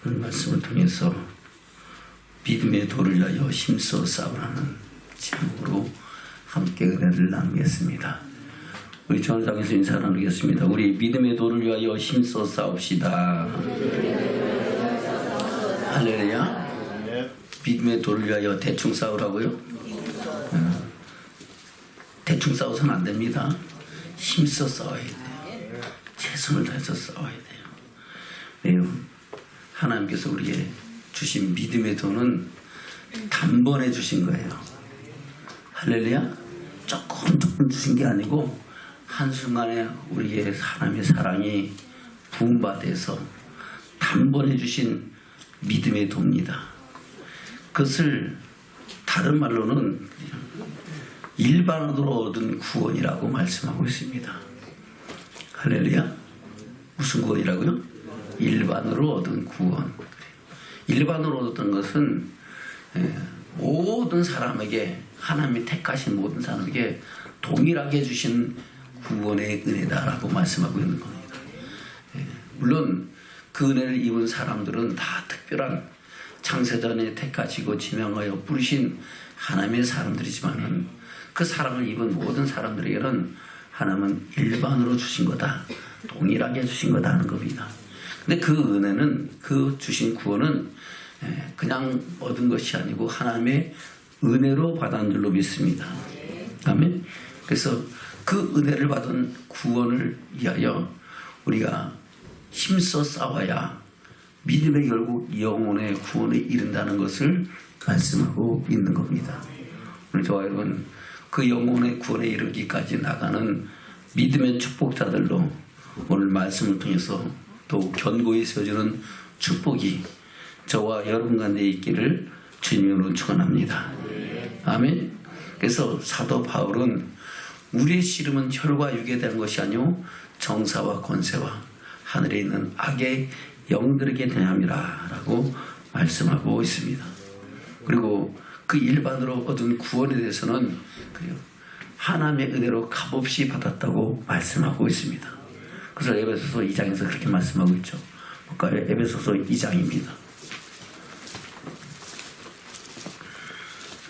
오늘 말씀을 통해서 믿음의 도를 위하여 힘써 싸우라는 제목으로 함께 은혜를 나누겠습니다. 우리 전장에서 인사 나누겠습니다. 우리 믿음의 도를 위하여 힘써 싸웁시다. 할렐루야. 믿음의 도를 위하여 대충 싸우라고요? 대충 싸워서는 안 됩니다. 힘써 싸워야 돼요. 최선을 다해서 싸워야 돼요. 매우 하나님께서 우리에게 주신 믿음의 도는 단번에 주신 거예요. 할렐루야. 조금 주신 게 아니고 한순간에 우리의 하나님의 사랑이 부음받아서 단번에 주신 믿음의 도입니다. 그것을 다른 말로는 일반으로 얻은 구원이라고 말씀하고 있습니다. 할렐루야. 무슨 구원이라고요? 일반으로 얻은 구원. 일반으로 얻은 것은 모든 사람에게, 하나님이 택하신 모든 사람에게 동일하게 주신 구원의 은혜다라고 말씀하고 있는 겁니다. 물론 그 은혜를 입은 사람들은 다 특별한 창세전에 택하시고 지명하여 부르신 하나님의 사람들이지만은 그 사람을 입은 모든 사람들에게는 하나님은 일반으로 주신 거다, 동일하게 주신 거다 하는 겁니다. 근데 그 은혜는, 그 주신 구원은 그냥 얻은 것이 아니고 하나님의 은혜로 받은 줄로 믿습니다. 아멘. 그래서 그 은혜를 받은 구원을 위하여 우리가 힘써 싸워야 믿음의 결국 영혼의 구원에 이른다는 것을 말씀하고 있는 겁니다. 우리 저와 여러분, 그 영혼의 구원에 이르기까지 나가는 믿음의 축복자들로 오늘 말씀을 통해서 더욱 견고히 세워주는 축복이 저와 여러분 가운데 있기를 주님으로 축원합니다. 아멘. 그래서 사도 바울은 우리의 씨름은 혈과 육에 대한 것이 아니오 정사와 권세와 하늘에 있는 악의 영들에게 대함이라 라고 말씀하고 있습니다. 그리고 그 일반으로 얻은 구원에 대해서는 하나님의 은혜로 값없이 받았다고 말씀하고 있습니다. 그래서 에베소서 2장에서 그렇게 말씀하고 있죠. 볼까요? 에베소서 2장입니다.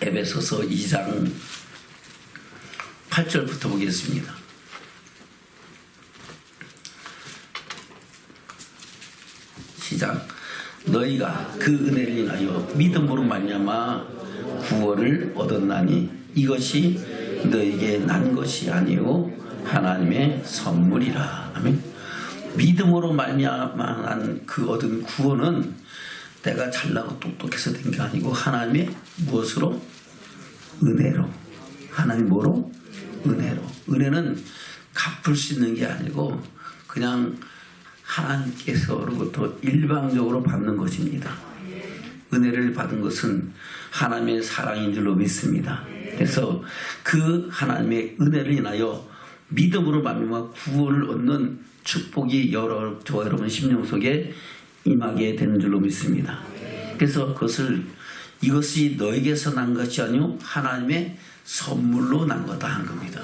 에베소서 2장 8절부터 보겠습니다. 시작. 너희가 그 은혜를 인하여 믿음으로 말미암아 구원을 얻었나니 이것이 너희에게 난 것이 아니요 하나님의 선물이라. 아멘. 믿음으로 말미암아 그 얻은 구원은 내가 잘나고 똑똑해서 된 게 아니고 하나님의 무엇으로? 은혜로. 하나님 뭐로? 은혜로. 은혜는 갚을 수 있는 게 아니고 그냥 하나님께서로부터 일방적으로 받는 것입니다. 은혜를 받은 것은 하나님의 사랑인 줄로 믿습니다. 그래서 그 하나님의 은혜를 인하여 믿음으로 말미암아 구원을 얻는 축복이 저와 여러분 심령 속에 임하게 되는 줄로 믿습니다. 그래서 그것을 이것이 너에게서 난 것이 아니오 하나님의 선물로 난 거다 한 겁니다.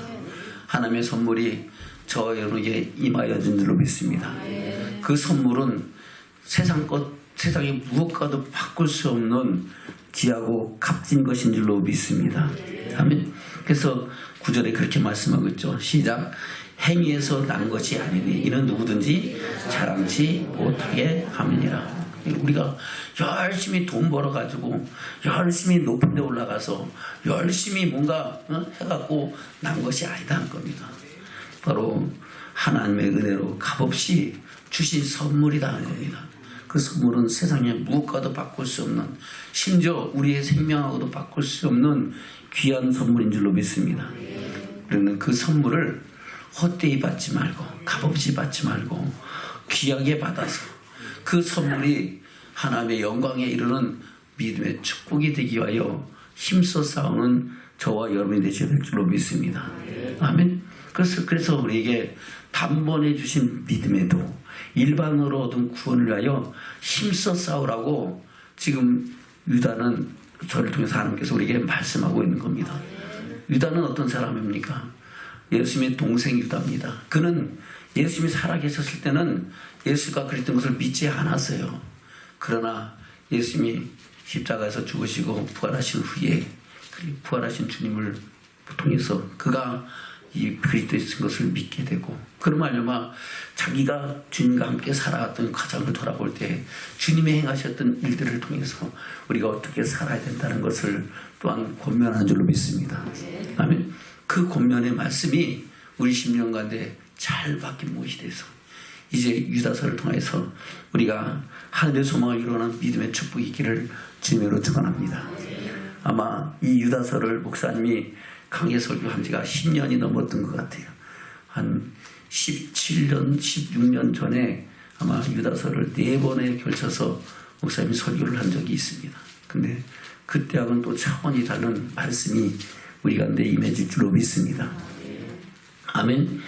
하나님의 선물이 저와 여러분에게 임하여 준 줄로 믿습니다. 그 선물은 세상의 무엇과도 바꿀 수 없는 귀하고 값진 것인 줄로 믿습니다. 아멘. 그래서 9절에 그렇게 말씀하고 있죠. 시작. 행위에서 난 것이 아니니 이는 누구든지 자랑치 못하게 함이니라. 우리가 열심히 돈 벌어가지고 열심히 높은 데 올라가서 열심히 뭔가 해갖고 난 것이 아니다 한 겁니다. 바로 하나님의 은혜로 값없이 주신 선물이다 하는 겁니다. 그 선물은 세상에 무엇과도 바꿀 수 없는, 심지어 우리의 생명하고도 바꿀 수 없는 귀한 선물인 줄로 믿습니다. 그러면 그 선물을 헛되이 받지 말고 값없이 받지 말고 귀하게 받아서 그 선물이 하나님의 영광에 이르는 믿음의 축복이 되기 위하여 힘써 싸우는 저와 여러분이 되셔야 될 줄로 믿습니다. 아멘. 그래서 우리에게 단번에 주신 믿음의 도, 일반으로 얻은 구원을 위하여 힘써 싸우라고 지금 유다는 저를 통해서 하나님께서 우리에게 말씀하고 있는 겁니다. 유다는 어떤 사람입니까? 예수님의 동생 유다입니다. 그는 예수님이 살아계셨을 때는 예수가 그랬던 것을 믿지 않았어요. 그러나 예수님이 십자가에서 죽으시고 부활하신 후에 부활하신 주님을 통해서 그가 이 그리스도에 쓴 것을 믿게 되고, 그런 말미암아 자기가 주님과 함께 살아왔던 과정을 돌아볼 때 주님이 행하셨던 일들을 통해서 우리가 어떻게 살아야 된다는 것을 또한 권면하는 줄로 믿습니다. 아멘. 그 권면의 말씀이 우리 심령 가운데 잘 박힌 못이 돼서 이제 유다서를 통해서 우리가 하늘의 소망을 이루는 믿음의 축복이 있기를 주님으로 축원합니다. 아마 이 유다서를 목사님이 강의 설교한 지가 10년이 넘었던 것 같아요. 한 17년, 16년 전에 아마 유다서를 4번에 걸쳐서 목사님이 설교를 한 적이 있습니다. 근데 그때하고는 또 차원이 다른 말씀이 우리 가운데 임해질 줄로 믿습니다. 아멘.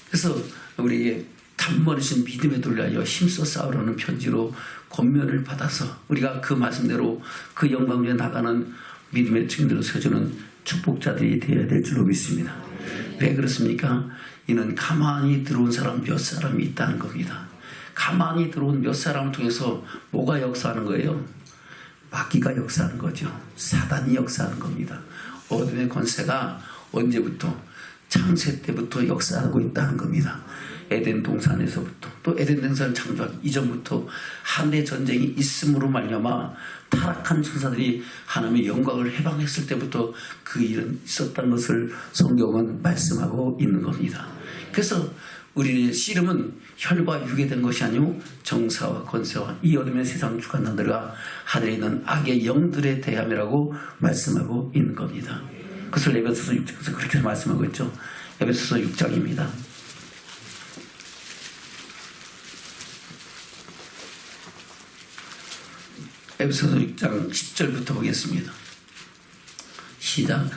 그래서 우리에게 단번이신 믿음에 돌려 힘써 싸우라는 편지로 권면을 받아서 우리가 그 말씀대로 그 영광 위에 나가는 믿음의 증인으로 서주는 축복자들이 되어야 될 줄로 믿습니다. 왜 그렇습니까? 이는 가만히 들어온 사람 몇 사람이 있다는 겁니다. 가만히 들어온 몇 사람을 통해서 뭐가 역사하는 거예요? 마귀가 역사하는 거죠. 사단이 역사하는 겁니다. 어둠의 권세가 언제부터? 창세 때부터 역사하고 있다는 겁니다. 에덴 동산에서부터, 또 에덴 동산 창조하기 이전부터 한대 전쟁이 있음으로 말미암아 타락한 천사들이 하나님의 영광을 해방했을 때부터 그 일은 있었다는 것을 성경은 말씀하고 있는 겁니다. 그래서 우리의 씨름은 혈과 육에 된 것이 아니오 정사와 권세와 이 어둠의 세상 주관자들과 하늘에 있는 악의 영들에 대함이라고 말씀하고 있는 겁니다. 그것을 에베소서 6장에서 그렇게 말씀하고 있죠. 에베소서 6장입니다. 에베소서 6장 10절부터 보겠습니다. 시작.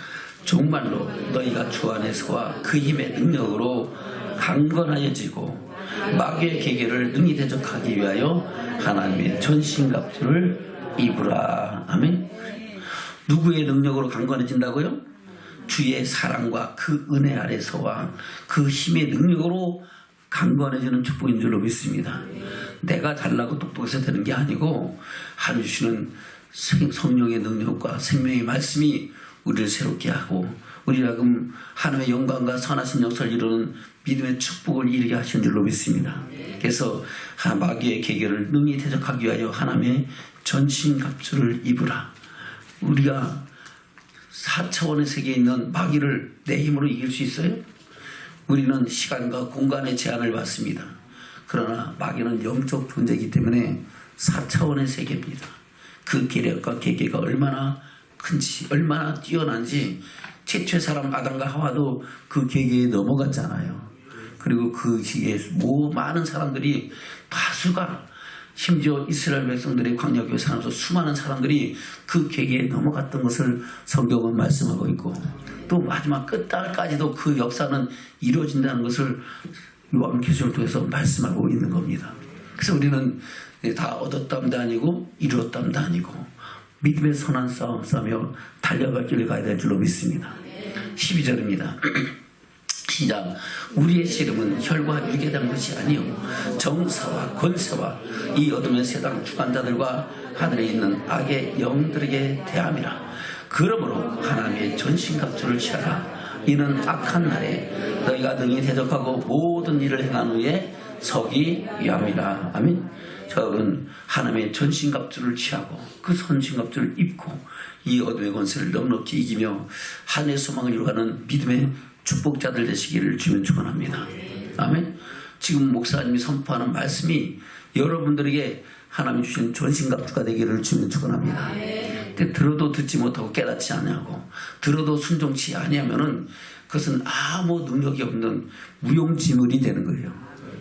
정말로 너희가 주 안에서와 그 힘의 능력으로 강건하여지고 마귀의 계계를 능히 대적하기 위하여 하나님의 전신갑주를 입으라. 아멘. 누구의 능력으로 강건해진다고요? 주의 사랑과 그 은혜 아래서와 그 힘의 능력으로 강건해지는 축복인 줄로 믿습니다. 내가 잘나고 똑똑해서 되는 게 아니고 하나님 주시는 성령의 능력과 생명의 말씀이 우리를 새롭게 하고 우리라금 하나님의 영광과 선하신 역사를 이루는 믿음의 축복을 이루게 하신 줄로 믿습니다. 그래서 마귀의 계계를 능히 대적하기 위하여 하나님의 전신갑주를 입으라. 우리가 4차원의 세계에 있는 마귀를 내 힘으로 이길 수 있어요? 우리는 시간과 공간의 제한을 받습니다. 그러나 마귀는 영적 존재이기 때문에 4차원의 세계입니다. 그 계략과 계계가 얼마나 큰지, 얼마나 뛰어난지 최초의 사람 아담과 하와도 그 계계에 넘어갔잖아요. 그리고 그 시기에 많은 사람들이 다수가 심지어 이스라엘 백성들의 광야교회 살면서 수많은 사람들이 그 계계에 넘어갔던 것을 성경은 말씀하고 있고 또 마지막 끝날까지도 그 역사는 이루어진다는 것을 요한계시록을 통해서 말씀하고 있는 겁니다. 그래서 우리는 다 얻었담도 아니고 이루었담도 아니고 믿음의 선한 싸움 싸며 달려갈 길을 가야 될 줄로 믿습니다. 12절입니다. 시작. 우리의 씨름은 혈과 육에 대한 것이 아니요 정사와 권세와 이 어둠의 세상 주관자들과 하늘에 있는 악의 영들에게 대함이라. 그러므로 하나님의 전신갑주를 취하라. 이는 악한 날에 너희가 능히 대적하고 모든 일을 행한 후에 서기 위함이라. 아멘. 저는 하나님의 전신갑주를 취하고 그 전신갑주를 입고 이 어둠의 권세를 넉넉히 이기며 하늘의 소망을 이루어가는 믿음의 축복자들 되시기를 주면 축원합니다. 아멘. 지금 목사님이 선포하는 말씀이 여러분들에게 하나님 주신 전신갑주가 되기를 주면 축원합니다. 근데 들어도 듣지 못하고 깨닫지 아니하고 들어도 순종치 아니하면은 그것은 아무 능력이 없는 무용지물이 되는 거예요.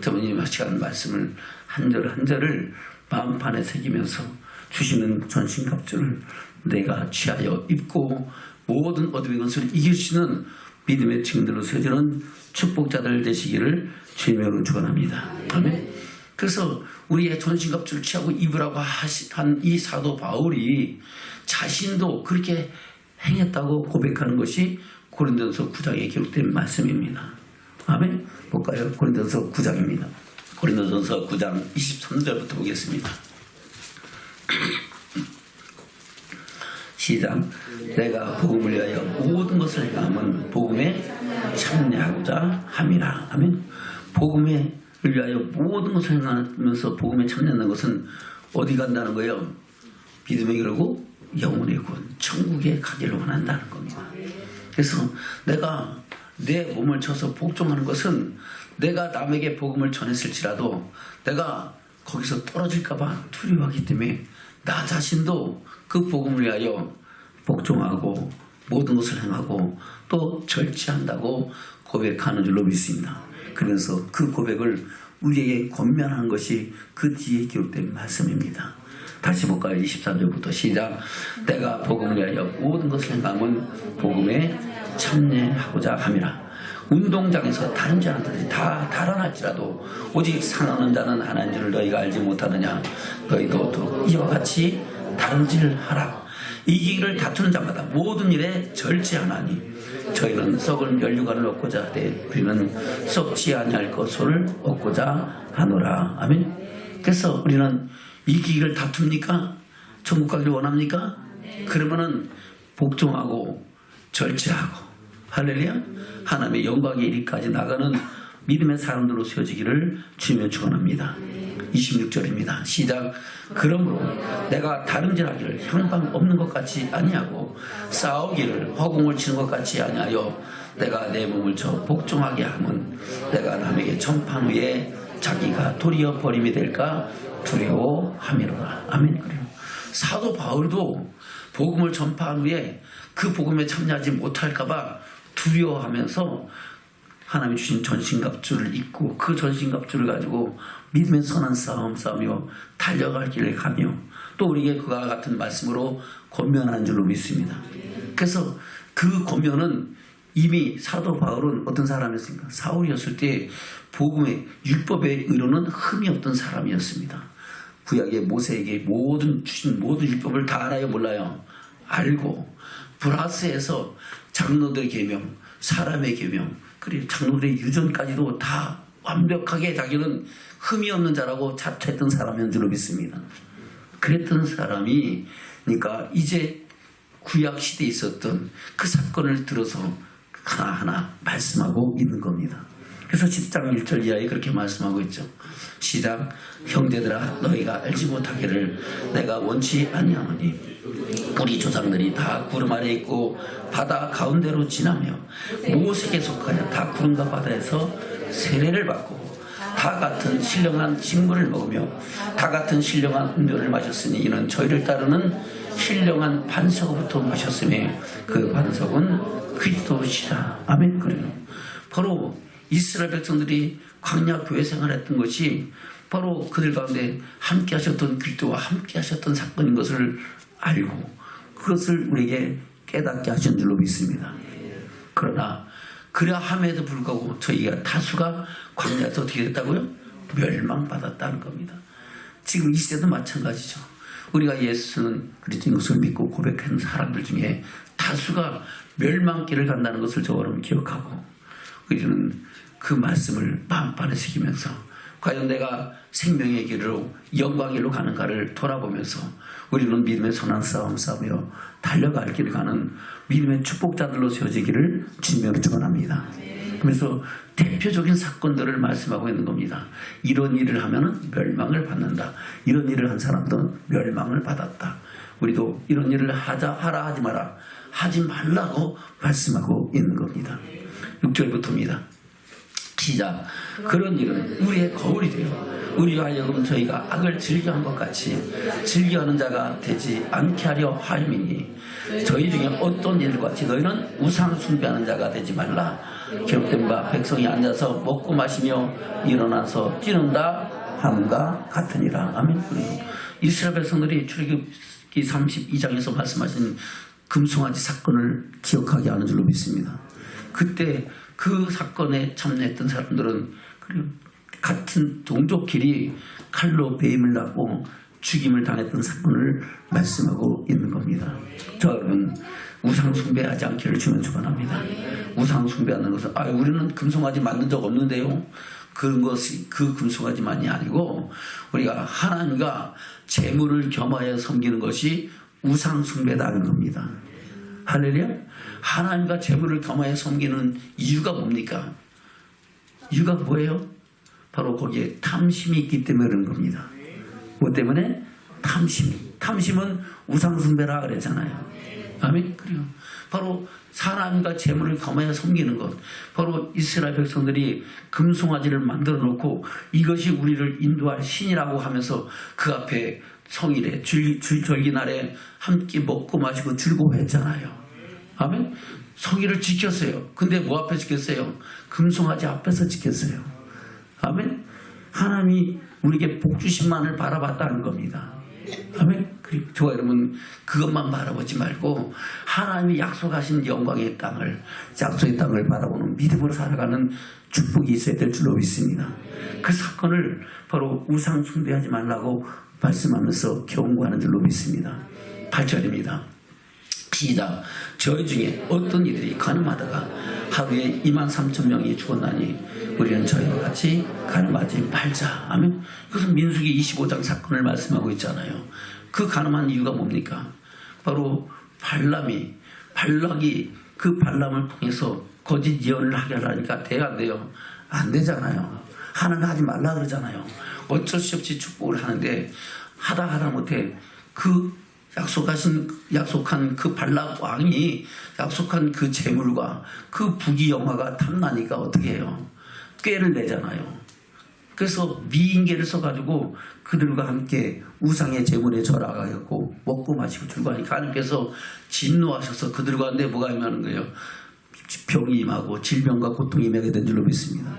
저번에 시간 말씀을 한 절 한 절을 마음판에 새기면서 주시는 전신갑주를 내가 취하여 입고 모든 어둠의 권세를 이길 수 있는 믿음의 증인들로 세워지는 축복자들 되시기를 주님으로 축원합니다. 아멘. 그래서 우리의 전신갑주를 취하고 입으라고 한 이 사도 바울이 자신도 그렇게 행했다고 고백하는 것이 고린도전서 9장에 기록된 말씀입니다. 아멘. 볼까요? 고린도전서 9장입니다. 고린도전서 9장 23절부터 보겠습니다. 시작. 내가 복음을 위하여 모든 것을 행함은 복음에 참여하고자 함이라. 아멘. 복음을 위하여 모든 것을 행하면서 복음에 참여하는 것은 어디 간다는 거예요? 믿음의 이루고 영혼의 구원, 천국에 가기를 원한다는 겁니다. 그래서 내가 내 몸을 쳐서 복종하는 것은 내가 남에게 복음을 전했을지라도 내가 거기서 떨어질까봐 두려워하기 때문에 나 자신도 그 복음을 위하여 복종하고 모든 것을 행하고 또 절제한다고 고백하는 줄로 믿습니다. 그래서 그 고백을 우리에게 권면하는 것이 그 뒤에 기록된 말씀입니다. 다시 볼까요? 23절부터 시작. 내가 복음을 위하여 모든 것을 행함은 복음에 참여하고자 함이라. 운동장에서 다른 자들이 다 달아날지라도 오직 상하는 자는 하나인 줄을 너희가 알지 못하느냐. 너희도 이와 같이 다름질 하라. 이기기를 다투는 자마다 모든 일에 절제하나니 저희는 썩은 면류관을 얻고자 하되 우리는 썩지 아니할 것을 얻고자 하노라. 아멘. 그래서 우리는 이기기를 다툽니까? 천국 가기를 원합니까? 그러면은 복종하고 절제하고 할렐루야 하나님의 영광의 이리까지 나가는 믿음의 사람들로 세워지기를 주님의 축원합니다. 26절입니다. 시작. 그러므로 내가 다름질하기를 향방 없는 것 같이 아니하고 싸우기를 허공을 치는 것 같이 아니하여 내가 내 몸을 쳐 복종하게 하면 내가 남에게 전판 후에 자기가 도리어 버림이 될까 두려워함이로라. 아멘. 그래요. 사도 바울도 복음을 전파한 후에 그 복음에 참여하지 못할까봐 두려워하면서 하나님이 주신 전신갑주를 입고 그 전신갑주를 가지고 믿음의 선한 싸움 싸우며 달려갈 길을 가며 또 우리에게 그와 같은 말씀으로 권면하는 줄로 믿습니다. 그래서 그 권면은 이미 사도 바울은 어떤 사람이었습니까? 사울이었을 때 복음의 율법의 의로는 흠이 없던 사람이었습니다. 구약의 모세에게 주신 모든 율법을 다 알아요? 몰라요? 알고 브라스에서 장로들의 계명, 사람의 계명, 그리고 장로들의 유전까지도 다 완벽하게 자기는 흠이 없는 자라고 자처했던 사람인 줄로 믿습니다. 그랬던 사람이 그러니까 이제 구약 시대에 있었던 그 사건을 들어서 하나하나 말씀하고 있는 겁니다. 그래서 10장 1절 이하에 그렇게 말씀하고 있죠. 시작. 형제들아 너희가 알지 못하기를 내가 원치 아니하노니 우리 조상들이 다 구름 아래 있고 바다 가운데로 지나며 모세에게 속하여 다 구름과 바다에서 세례를 받고 다 같은 신령한 식물을 먹으며 다 같은 신령한 음료를 마셨으니 이는 저희를 따르는 신령한 반석부터 마셨으며 그 반석은 그리스도시라. 아멘. 그래요. 바로 이스라엘 백성들이 광야 교회 생활했던 것이 바로 그들 가운데 함께 하셨던 그리스도와 함께 하셨던 사건인 것을 알고 그것을 우리에게 깨닫게 하신 줄로 믿습니다. 그러나 그래야 함에도 불구하고 저희가 다수가 광야에서 어떻게 됐다고요? 멸망받았다는 겁니다. 지금 이 시대도 마찬가지죠. 우리가 예수는 그리스도인 것을 믿고 고백하는 사람들 중에 다수가 멸망길을 간다는 것을 저와 여러분 기억하고 우리는 그 말씀을 마음판에 새기면서 과연 내가 생명의 길로 영광의 길로 가는가를 돌아보면서 우리는 믿음의 선한 싸움 싸우며 달려갈 길을 가는 믿음의 축복자들로 세워지기를 주님으로 축원합니다. 그래서 대표적인 사건들을 말씀하고 있는 겁니다. 이런 일을 하면 멸망을 받는다. 이런 일을 한 사람들은 멸망을 받았다. 우리도 이런 일을 하라 하지 마라 하지 말라고 말씀하고 있는 겁니다. 6절부터입니다. 시작. 그런 일은 우리의 거울이 되어 우리와 하여금 저희가 악을 즐겨한 것 같이 즐겨하는 자가 되지 않게 하려 하임이니 저희 중에 어떤 일과 같이 너희는 우상 숭배하는 자가 되지 말라. 기록된 바 백성이 앉아서 먹고 마시며 일어나서 뛰는다 함과 같으니라. 아멘. 이스라엘 백성들이 출애굽기 32장에서 말씀하신 금송아지 사건을 기억하게 하는 줄로 믿습니다. 그때 그 사건에 참여했던 사람들은 같은 동족끼리 칼로 배임을 당하고 죽임을 당했던 사건을 말씀하고 있는 겁니다. 저 여러분 우상 숭배하지 않기를 주면 축원합니다. 우상 숭배하는 것은 우리는 금송아지 만든 적 없는데요. 그런 것이 그 금송아지만이 아니고 우리가 하나님과 재물을 겸하여 섬기는 것이 우상 숭배다는 겁니다. 할렐루야. 하나님과 재물을 겸하여 섬기는 이유가 뭡니까? 이유가 뭐예요? 바로 거기에 탐심이 있기 때문에 그런 겁니다. 뭐 때문에? 탐심은 우상 숭배라 그랬잖아요. 아멘. 그래요. 바로 사람과 재물을 겸하여 섬기는 것. 바로 이스라엘 백성들이 금송아지를 만들어 놓고 이것이 우리를 인도할 신이라고 하면서 그 앞에 성일에 절기날에 함께 먹고 마시고 즐거워했잖아요. 아멘. 성일을 지켰어요. 근데 뭐 앞에 지켰어요? 금송아지 앞에서 지켰어요. 아멘. 하나님이 우리에게 복 주심만을 바라봤다는 겁니다. 아멘. 그리고 저와 여러분 그것만 바라보지 말고 하나님이 약속하신 영광의 땅을, 약속의 땅을 바라보는 믿음으로 살아가는 축복이 있어야 될 줄로 믿습니다. 그 사건을 바로 우상 숭배하지 말라고 말씀하면서 경고하는 줄로 믿습니다. 8절입니다. 시작. 저희 중에 어떤 이들이 가늠하다가 하루에 23,000명이 죽었나니 우리는 저희와 같이 가늠하지 말자. 아멘. 이것은 민수기 25장 사건을 말씀하고 있잖아요. 그 가늠한 이유가 뭡니까? 바로 발락이 그 발람을 통해서 거짓 예언을 하게 하려니까 돼야 안 돼요? 안 되잖아요. 하나님 하지 말라 그러잖아요. 어쩔 수 없이 축복을 하는데 하다 못해 그 약속한 그 발락 왕이 약속한 그 재물과 그 부귀영화가 탐나니까 어떻게 해요? 꾀를 내잖아요. 그래서 미인계를 써가지고 그들과 함께 우상의 재물에 절하가고 먹고 마시고 즐거워하니까 하나님께서 진노하셔서 그들과 내 뭐가 임하는 거예요? 병이 임하고 질병과 고통이 임하게 된 줄로 믿습니다.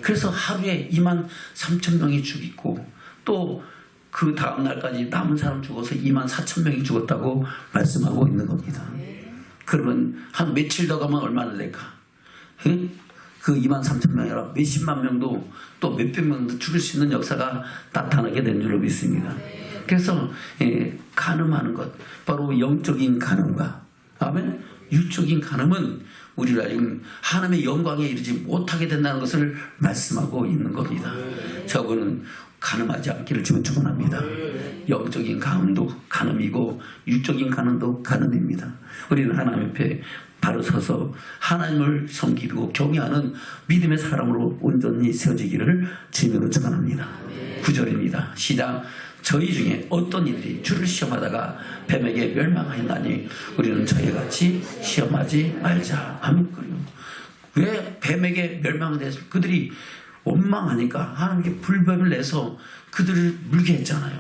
그래서 하루에 23,000명이 죽이고 또 그 다음 날까지 남은 사람 죽어서 24,000명이 죽었다고 말씀하고 있는 겁니다. 그러면 한 며칠 더 가면 얼마나 될까? 그 23,000명이라 몇십만 명도 또 몇백 명도 죽일 수 있는 역사가 나타나게 된 줄로 믿습니다. 그래서 간음하는 것, 바로 영적인 간음과 아멘, 육적인 간음은 우리가 지금 하나님의 영광에 이르지 못하게 된다는 것을 말씀하고 있는 겁니다. 저거는 간음하지 않기를 주면 축원합니다. 영적인 간음도 간음이고 육적인 간음도 간음입니다. 우리는 하나님 앞에 바로 서서 하나님을 섬기고 경외하는 믿음의 사람으로 온전히 세워지기를 주님으로 축원합니다. 9절입니다. 시작. 저희 중에 어떤 이들이 주를 시험하다가 뱀에게 멸망하였나니 우리는 저희 같이 시험하지 말자. 아멘. 왜 뱀에게 멸망을 해서 그들이 원망하니까 하나님께 불뱀을 내서 그들을 물게 했잖아요.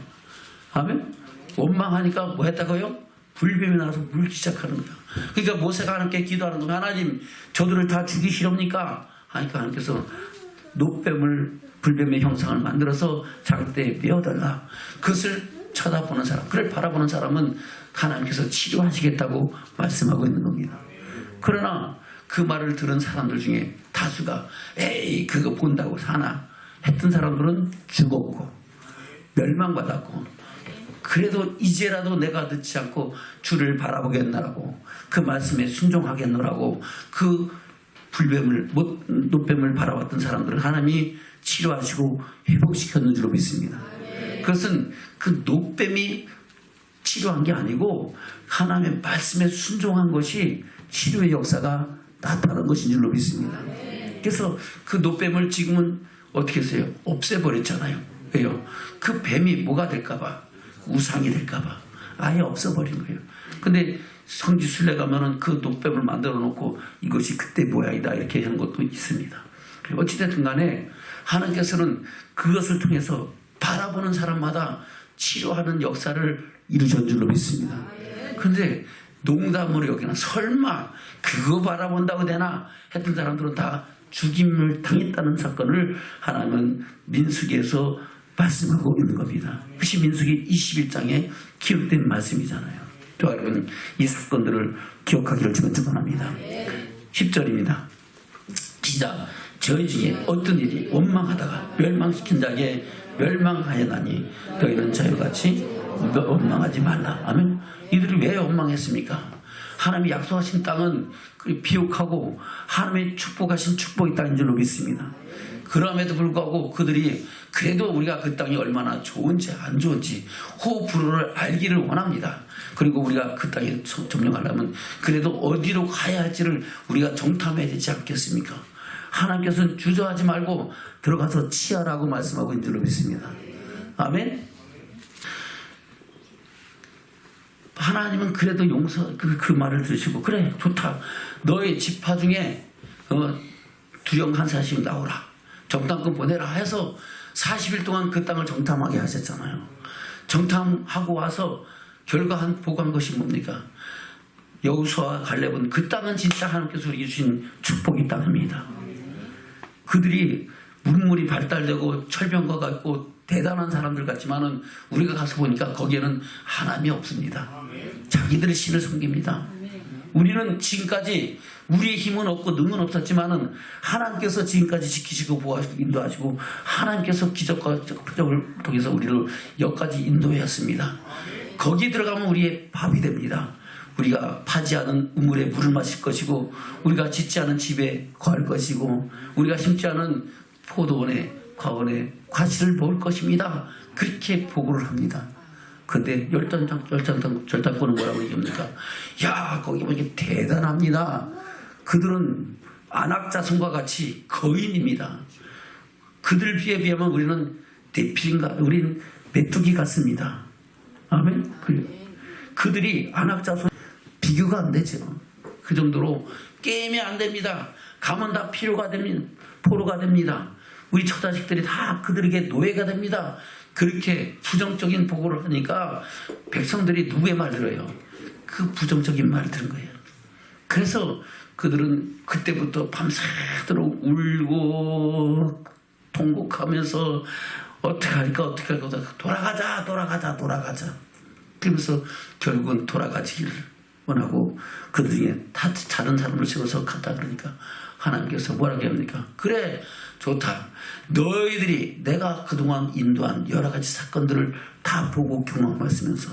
아멘. 원망하니까 뭐 했다고요? 불뱀이 나와서 물기 시작하는 거야. 그러니까 모세가 하나님께 기도하는 거야. 하나님 저들을 다 죽이시렵니까? 하니까 하나님께서 불뱀의 형상을 만들어서 장대에 메어달라. 그것을 쳐다보는 사람, 그를 바라보는 사람은 하나님께서 치료하시겠다고 말씀하고 있는 겁니다. 그러나 그 말을 들은 사람들 중에 다수가 에이 그거 본다고 사나 했던 사람들은 죽었고 멸망받았고, 그래도 이제라도 내가 듣지 않고 주를 바라보겠노라고 그 말씀에 순종하겠노라고 그 노뱀을 바라봤던 사람들은 하나님이 치료하시고 회복시켰는 줄로 믿습니다. 그것은 그 노뱀이 치료한 게 아니고 하나님의 말씀에 순종한 것이 치료의 역사가 나타난 것인 줄로 믿습니다. 그래서 그 노뱀을 지금은 어떻게 했어요? 없애버렸잖아요. 왜요? 그 뱀이 뭐가 될까봐, 우상이 될까봐 아예 없어버린 거예요. 근데 성지순례 가면은 그 노뱀을 만들어 놓고 이것이 그때 모양이다 이렇게 하는 것도 있습니다. 어찌됐든 간에 하나님께서는 그것을 통해서 바라보는 사람마다 치료하는 역사를 이루신 줄로 믿습니다. 그런데 농담으로 여기는 설마 그거 바라본다고 되나 했던 사람들은 다 죽임을 당했다는 사건을 하나님은 민수기에서 말씀하고 있는 겁니다. 그것이 민수기 21장에 기록된 말씀이잖아요. 또 여러분 이 사건들을 기억하기를 주면 축원합니다. 10절입니다. 시작. 저희 중에 어떤 일이 원망하다가 멸망시킨 자에게 멸망하였나니 너희는 저희같이 원망하지 말라. 아멘. 이들이 왜 원망했습니까? 하나님이 약속하신 땅은 비옥하고 하나님의 축복하신 축복의 땅인 줄로 믿습니다. 그럼에도 불구하고 그들이 그래도 우리가 그 땅이 얼마나 좋은지 안 좋은지 호불호를 알기를 원합니다. 그리고 우리가 그 땅에 점령하려면 그래도 어디로 가야 할지를 우리가 정탐해야 되지 않겠습니까? 하나님께서는 주저하지 말고 들어가서 치하라고 말씀하고 있는 줄로 믿습니다. 아멘. 하나님은 그래도 그 말을 들으시고 그래 좋다. 너의 지파 중에 두령 한 사람씩 나오라. 정탐꾼 보내라 해서 40일 동안 그 땅을 정탐하게 하셨잖아요. 정탐하고 와서 보고한 것이 뭡니까? 여호수아와 갈렙은 그 땅은 진짜 하나님께서 우리에게 주신 축복의 땅입니다. 그들이 문물이 발달되고 철병거가 있고 대단한 사람들 같지만은 우리가 가서 보니까 거기에는 하나님이 없습니다. 자기들의 신을 섬깁니다. 우리는 지금까지 우리의 힘은 없고 능은 없었지만은 하나님께서 지금까지 지키시고 보호하시고 인도하시고 하나님께서 기적과 표적을 통해서 우리를 여기까지 인도하였습니다. 거기 들어가면 우리의 밥이 됩니다. 우리가 파지 않은 우물에 물을 마실 것이고 우리가 짓지 않은 집에 거할 것이고 우리가 심지 않은 포도원에 과원에 과실을 먹을 것입니다. 그렇게 보고를 합니다. 근데 열단권은 뭐라고 얘기합니까? 야 거기 보니까 대단합니다. 그들은 안악자손과 같이 거인입니다. 그들 비하면 우리는 대필인가 우리는 메뚜기 같습니다. 아멘. 그들이 안악자손 비교가 안 되죠. 그 정도로 게임이 안 됩니다. 가면 다 포로가 됩니다. 우리 처자식들이 다 그들에게 노예가 됩니다. 그렇게 부정적인 보고를 하니까 백성들이 누구의 말 들어요? 그 부정적인 말 들은 거예요. 그래서 그들은 그때부터 밤새도록 울고 통곡하면서 어떻게 할까 돌아가자 그러면서 결국은 돌아가지기를 원하고 그들 중에 다 다른 사람을 세워서 갔다 그러니까 하나님께서 뭐라고 합니까? 그래 좋다. 너희들이 내가 그동안 인도한 여러 가지 사건들을 다 보고 경험했으면서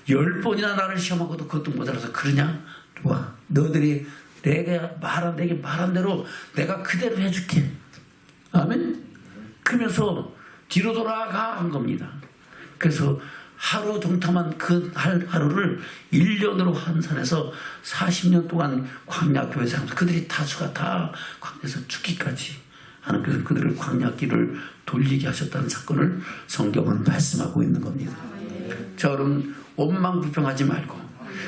10번이나 나를 시험하고도 그것도 모자라서 그러냐? 좋아. 너희들이 내게 말한 대로 내가 그대로 해줄게. 아멘? 그러면서 뒤로 돌아가 한 겁니다. 그래서 하루 동탐한 그 하루를 1년으로 환산해서 40년 동안 광야교회에서 하면서 그들이 다수가 다 광야에서 죽기까지 하나님께서 그들을 광야길을 돌리게 하셨다는 사건을 성경은 말씀하고 있는 겁니다. 자, 여러분 원망불평하지 말고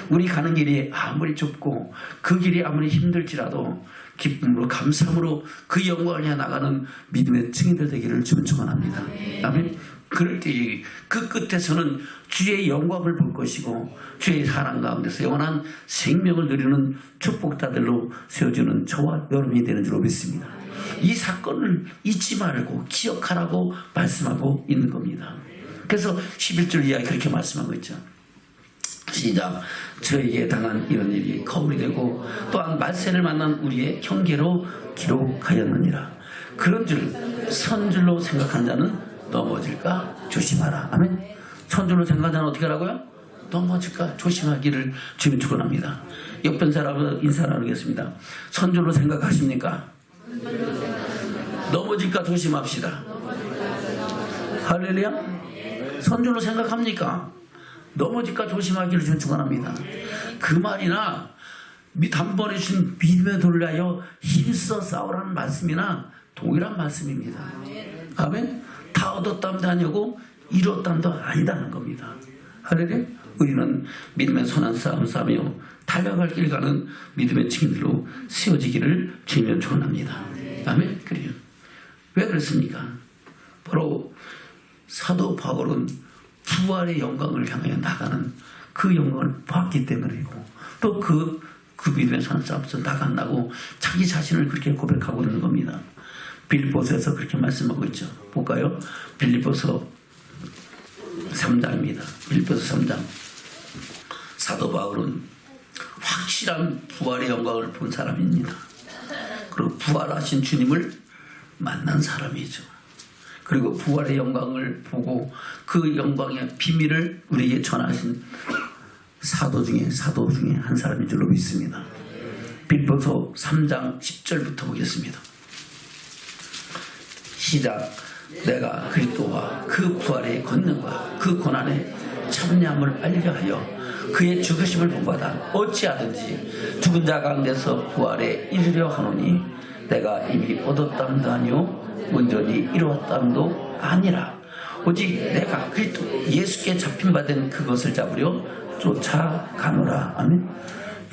우리 가는 길이 아무리 좁고 그 길이 아무리 힘들지라도 기쁨으로 감사함으로 그 영광을 향해 나가는 믿음의 증인들 되기를 주는 축원합니다. 아멘. 그럴 때 그 끝에서는 주의 영광을 볼 것이고 주의 사랑 가운데서 영원한 생명을 누리는 축복자들로 세워주는 저와 여러분이 되는 줄로 믿습니다. 이 사건을 잊지 말고 기억하라고 말씀하고 있는 겁니다. 그래서 11절 이하에 그렇게 말씀하고 있죠. 시작. 저에게 당한 이런 일이 거울이 되고 또한 말세를 만난 우리의 경계로 기록하였느니라. 그런 줄 선줄로 생각한 자는 넘어질까 조심하라. 아멘. 선줄로 생각한 자는 어떻게 하라고요? 넘어질까 조심하기를 주님 축원합니다. 옆에 사람은 인사 나누겠습니다. 선줄로 생각하십니까? 넘어질까 조심합시다. 할렐루야. 선줄로 생각합니까? 넘어질까 조심하기를 주님 축원합니다. 그 말이나 단번에 주신 믿음에 돌려하여 힘써 싸우라는 말씀이나 동일한 말씀입니다. 아멘. 다 얻었담도 아니고 이뤘담도 아니다는 겁니다. 할렐루야. 우리는 믿음의 선한 싸움 싸며 달려갈 길 가는 믿음의 증인들로 세워지기를 주님 축원합니다. 아멘. 그래요. 왜 그렇습니까? 바로 사도 바울은 부활의 영광을 향해 나가는 그 영광을 봤기 때문이고 또 그 믿음의 선한 싸움에서 나간다고 자기 자신을 그렇게 고백하고 있는 겁니다. 빌립보서에서 그렇게 말씀하고 있죠. 볼까요? 빌립보서 3장입니다. 빌립보서 3장. 사도 바울은 확실한 부활의 영광을 본 사람입니다. 그리고 부활하신 주님을 만난 사람이죠. 그리고 부활의 영광을 보고 그 영광의 비밀을 우리에게 전하신 사도 중에 한 사람인 줄로 믿습니다. 빌립보서 3장 10절부터 보겠습니다. 시작. 내가 그리스도와 그 부활의 권능과 그 고난의 참여함을 알게 하여 그의 죽으심을 본받아 어찌하든지 죽은 자 가운데서 부활에 이르려 하노니 내가 이미 얻었담도 아니요 온전히 이루었담도 아니라 오직 내가 그리스도 예수께 잡힌 바 된 그것을 잡으려 쫓아가노라. 아멘.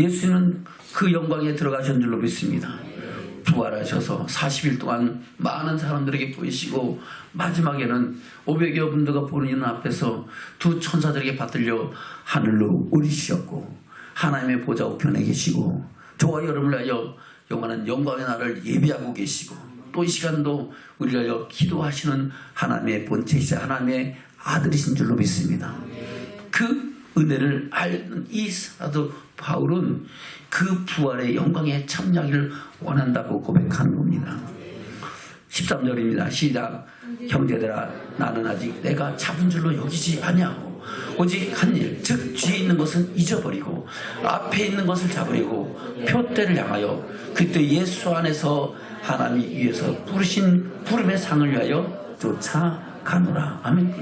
예수는 그 영광에 들어가신 줄로 믿습니다. 부활하셔서 40일 동안 많은 사람들에게 보이시고 마지막에는 500여 분들과 보는 이는 앞에서 두 천사들에게 받들려 하늘로 오르시었고 하나님의 보좌 우편에 계시고 저와 여러분을 위하여 영원한 영광의 날을 예비하고 계시고 또 이 시간도 우리를 위하여 기도하시는 하나님의 본체이자 하나님의 아들이신 줄로 믿습니다. 그 은혜를 아는 이 사도 바울은 그 부활의 영광에 참여하기를 원한다고 고백하는 겁니다. 13절입니다. 시작. 형제들아 나는 아직 내가 잡은 줄로 여기지 아니하고 오직 한 일 즉 뒤에 있는 것은 잊어버리고 앞에 있는 것을 잡으려고 표대를 향하여 그때 예수 안에서 하나님이 위에서 부르신 부름의 상을 위하여 쫓아가노라. 아멘.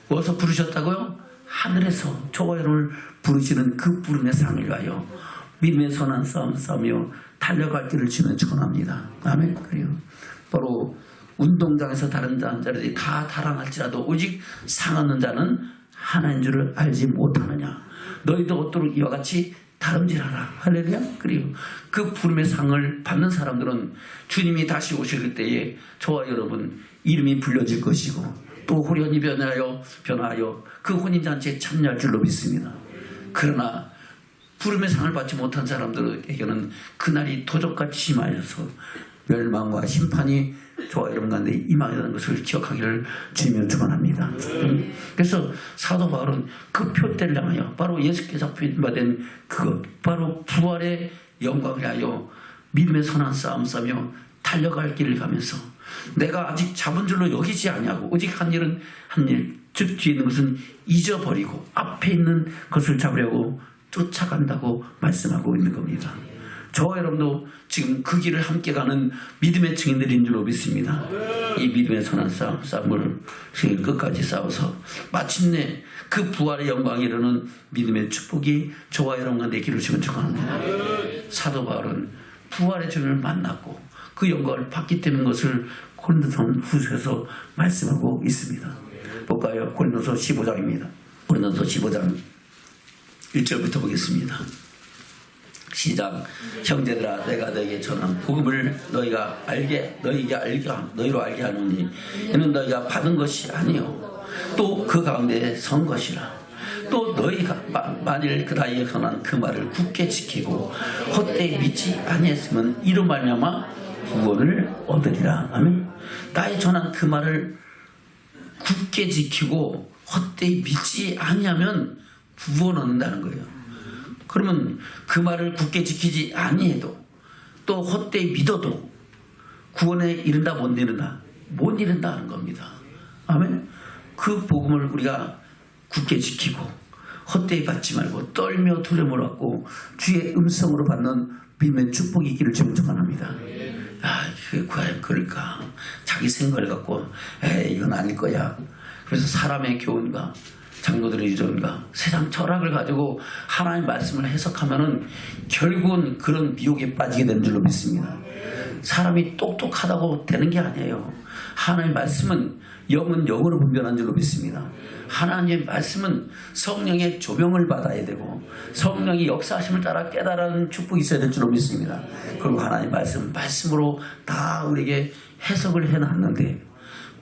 어디서 부르셨다고요? 하늘에서 저와 여러분을 부르시는 그 부름의 상을 위하여 믿음의 선한 싸움 싸우며 달려갈 길을 주면 전합니다. 아멘. 그리고 바로 운동장에서 다른 자들이 다 달아날지라도 오직 상 얻는 자는 하나인 줄을 알지 못하느냐. 너희도 얻도록 이와 같이 다름질하라. 할렐루야. 그리고 그 부름의 상을 받는 사람들은 주님이 다시 오실 때에 저와 여러분 이름이 불려질 것이고 또 호련히 변하여 그 혼인잔치에 참여할 줄로 믿습니다. 그러나 부름의 상을 받지 못한 사람들에게는 그날이 도적같이 심하여서 멸망과 심판이 저와 여러분 가운데 임하게 것을 기억하기를 주님을 축원합니다. 그래서 사도 바울은 그 표대를 향하여 바로 예수께 잡힌 바 된 그것 바로 부활의 영광을 위하여 믿음의 선한 싸움 싸며 달려갈 길을 가면서 내가 아직 잡은 줄로 여기지 아니하고 오직 한 일은 한 일 즉 뒤에 있는 것은 잊어버리고 앞에 있는 것을 잡으려고 쫓아간다고 말씀하고 있는 겁니다. 저와 여러분도 지금 그 길을 함께 가는 믿음의 증인들인 줄로 믿습니다. 이 믿음의 선한 싸움을 끝까지 싸워서 마침내 그 부활의 영광에 이르는 믿음의 축복이 저와 여러분 가운데 길을 주면 축원합니다. 사도 바울은 부활의 주님을 만났고 그 영광을 받기 때문인 것을 고린도서 후서에서 말씀하고 있습니다. 볼까요? 고린도서 15장입니다. 고린도서 15장 1절부터 보겠습니다. 시작. 형제들아 내가 너에게 전한 복음을 너희로 알게 하노니 이는 너희가 받은 것이 아니요 또 그 가운데 선 것이라. 또 너희가 만일 그 나이에 전한 그 말을 굳게 지키고 헛되이 믿지 아니했으면 이로 말미암아 구원을 얻으리라. 아멘. 나의 전한 그 말을 굳게 지키고 헛되이 믿지 아니하면 구원 얻는다는 거예요. 그러면 그 말을 굳게 지키지 아니해도 또 헛되이 믿어도 구원에 이른다 못 이른다? 못 이른다는 겁니다. 아멘. 그 복음을 우리가 굳게 지키고 헛되이 받지 말고 떨며 두려움을 갖고 주의 음성으로 받는 믿음의 축복이 있기를 주님 축원합니다. 그게 과연 그럴까? 자기 생각을 갖고 이건 아닐 거야. 그래서 사람의 교훈과 장로들의 유전과 세상 철학을 가지고 하나님의 말씀을 해석하면은 결국은 그런 미혹에 빠지게 되는 줄로 믿습니다. 사람이 똑똑하다고 되는 게 아니에요. 하나님의 말씀은 영은 영으로 분별한 줄로 믿습니다. 하나님의 말씀은 성령의 조명을 받아야 되고 성령이 역사하심을 따라 깨달은 축복이 있어야 될 줄로 믿습니다. 그리고 하나님의 말씀으로 다 우리에게 해석을 해놨는데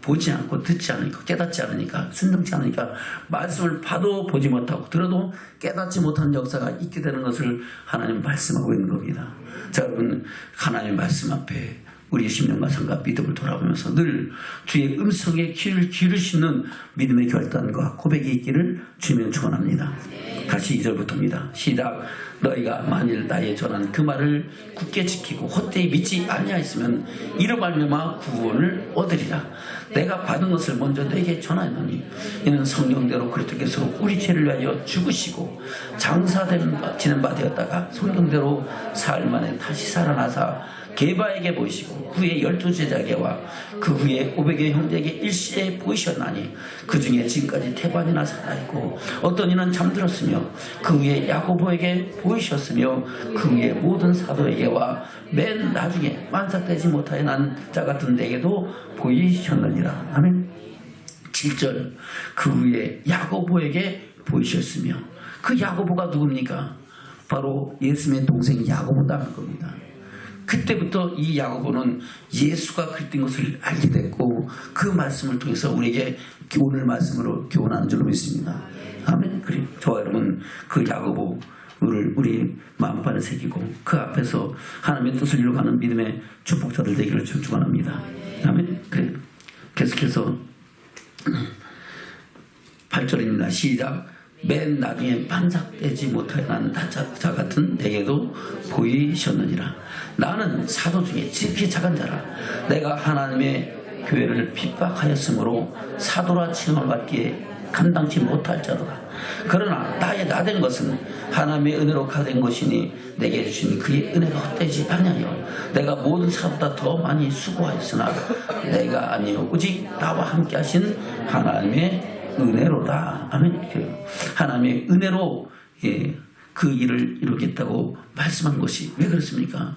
보지 않고 듣지 않으니까 깨닫지 않으니까 순종치 않으니까 말씀을 봐도 보지 못하고 들어도 깨닫지 못하는 역사가 있게 되는 것을 하나님 말씀하고 있는 겁니다. 자, 여러분 하나님의 말씀 앞에 우리의 심령과 삶과 믿음을 돌아보면서 늘 주의 음성에 귀를 기르시는 믿음의 결단과 고백이 있기를 주님 축원합니다. 다시 2절부터입니다. 시작. 너희가 만일 나의 전한 그 말을 굳게 지키고 헛되이 믿지 아니하였으면 이로 말미암아 구원을 얻으리라. 내가 받은 것을 먼저 너에게 전하노니 이는 성경대로 그리스도께서 우리 죄를 위하여 죽으시고 장사지는 바 되었다가 성경대로 사흘 만에 다시 살아나사 게바에게 보이시고 후에 12제자에게와 그 후에 500여 형제에게 일시에 보이셨나니 그 중에 지금까지 태반이나 살아있고 어떤 이는 잠들었으며 그 후에 야고보에게 보이셨으며 그 후에 모든 사도에게와 맨 나중에 만삭되지 못하여 난 자 같은 데에게도 보이셨느니라. 아멘. 7절 그 후에 야고보에게 보이셨으며 그 야고보가 누굽니까? 바로 예수님의 동생 야고보라는 겁니다. 그때부터 이 야고보는 예수가 그리스도인 것을 알게 됐고 그 말씀을 통해서 우리에게 오늘 말씀으로 교훈하는 줄로 믿습니다. 아멘. 그리고 저와 여러분 그 야고보를 우리 마음판에 새기고 그 앞에서 하나님의 뜻을 이루어가는 믿음의 축복자들 되기를 축원합니다. 아멘. 그래 계속해서 8절입니다. 시작. 맨 나중에 반삭되지 못하는 자 같은 내게도 보이셨느니라. 나는 사도 중에 지극히 작은 자라. 내가 하나님의 교회를 핍박하였으므로 사도라 칭함을 받기에 감당치 못할 자로다. 그러나 나의 나된 것은 하나님의 은혜로 가된 것이니 내게 주신 그의 은혜가 헛되지 아니하여 내가 모든 사도보다 더 많이 수고하였으나 내가 아니요 오직 나와 함께 하신 하나님의 은혜로다. 아멘. 하나님의 은혜로 그 일을 이루겠다고 말씀한 것이 왜 그렇습니까?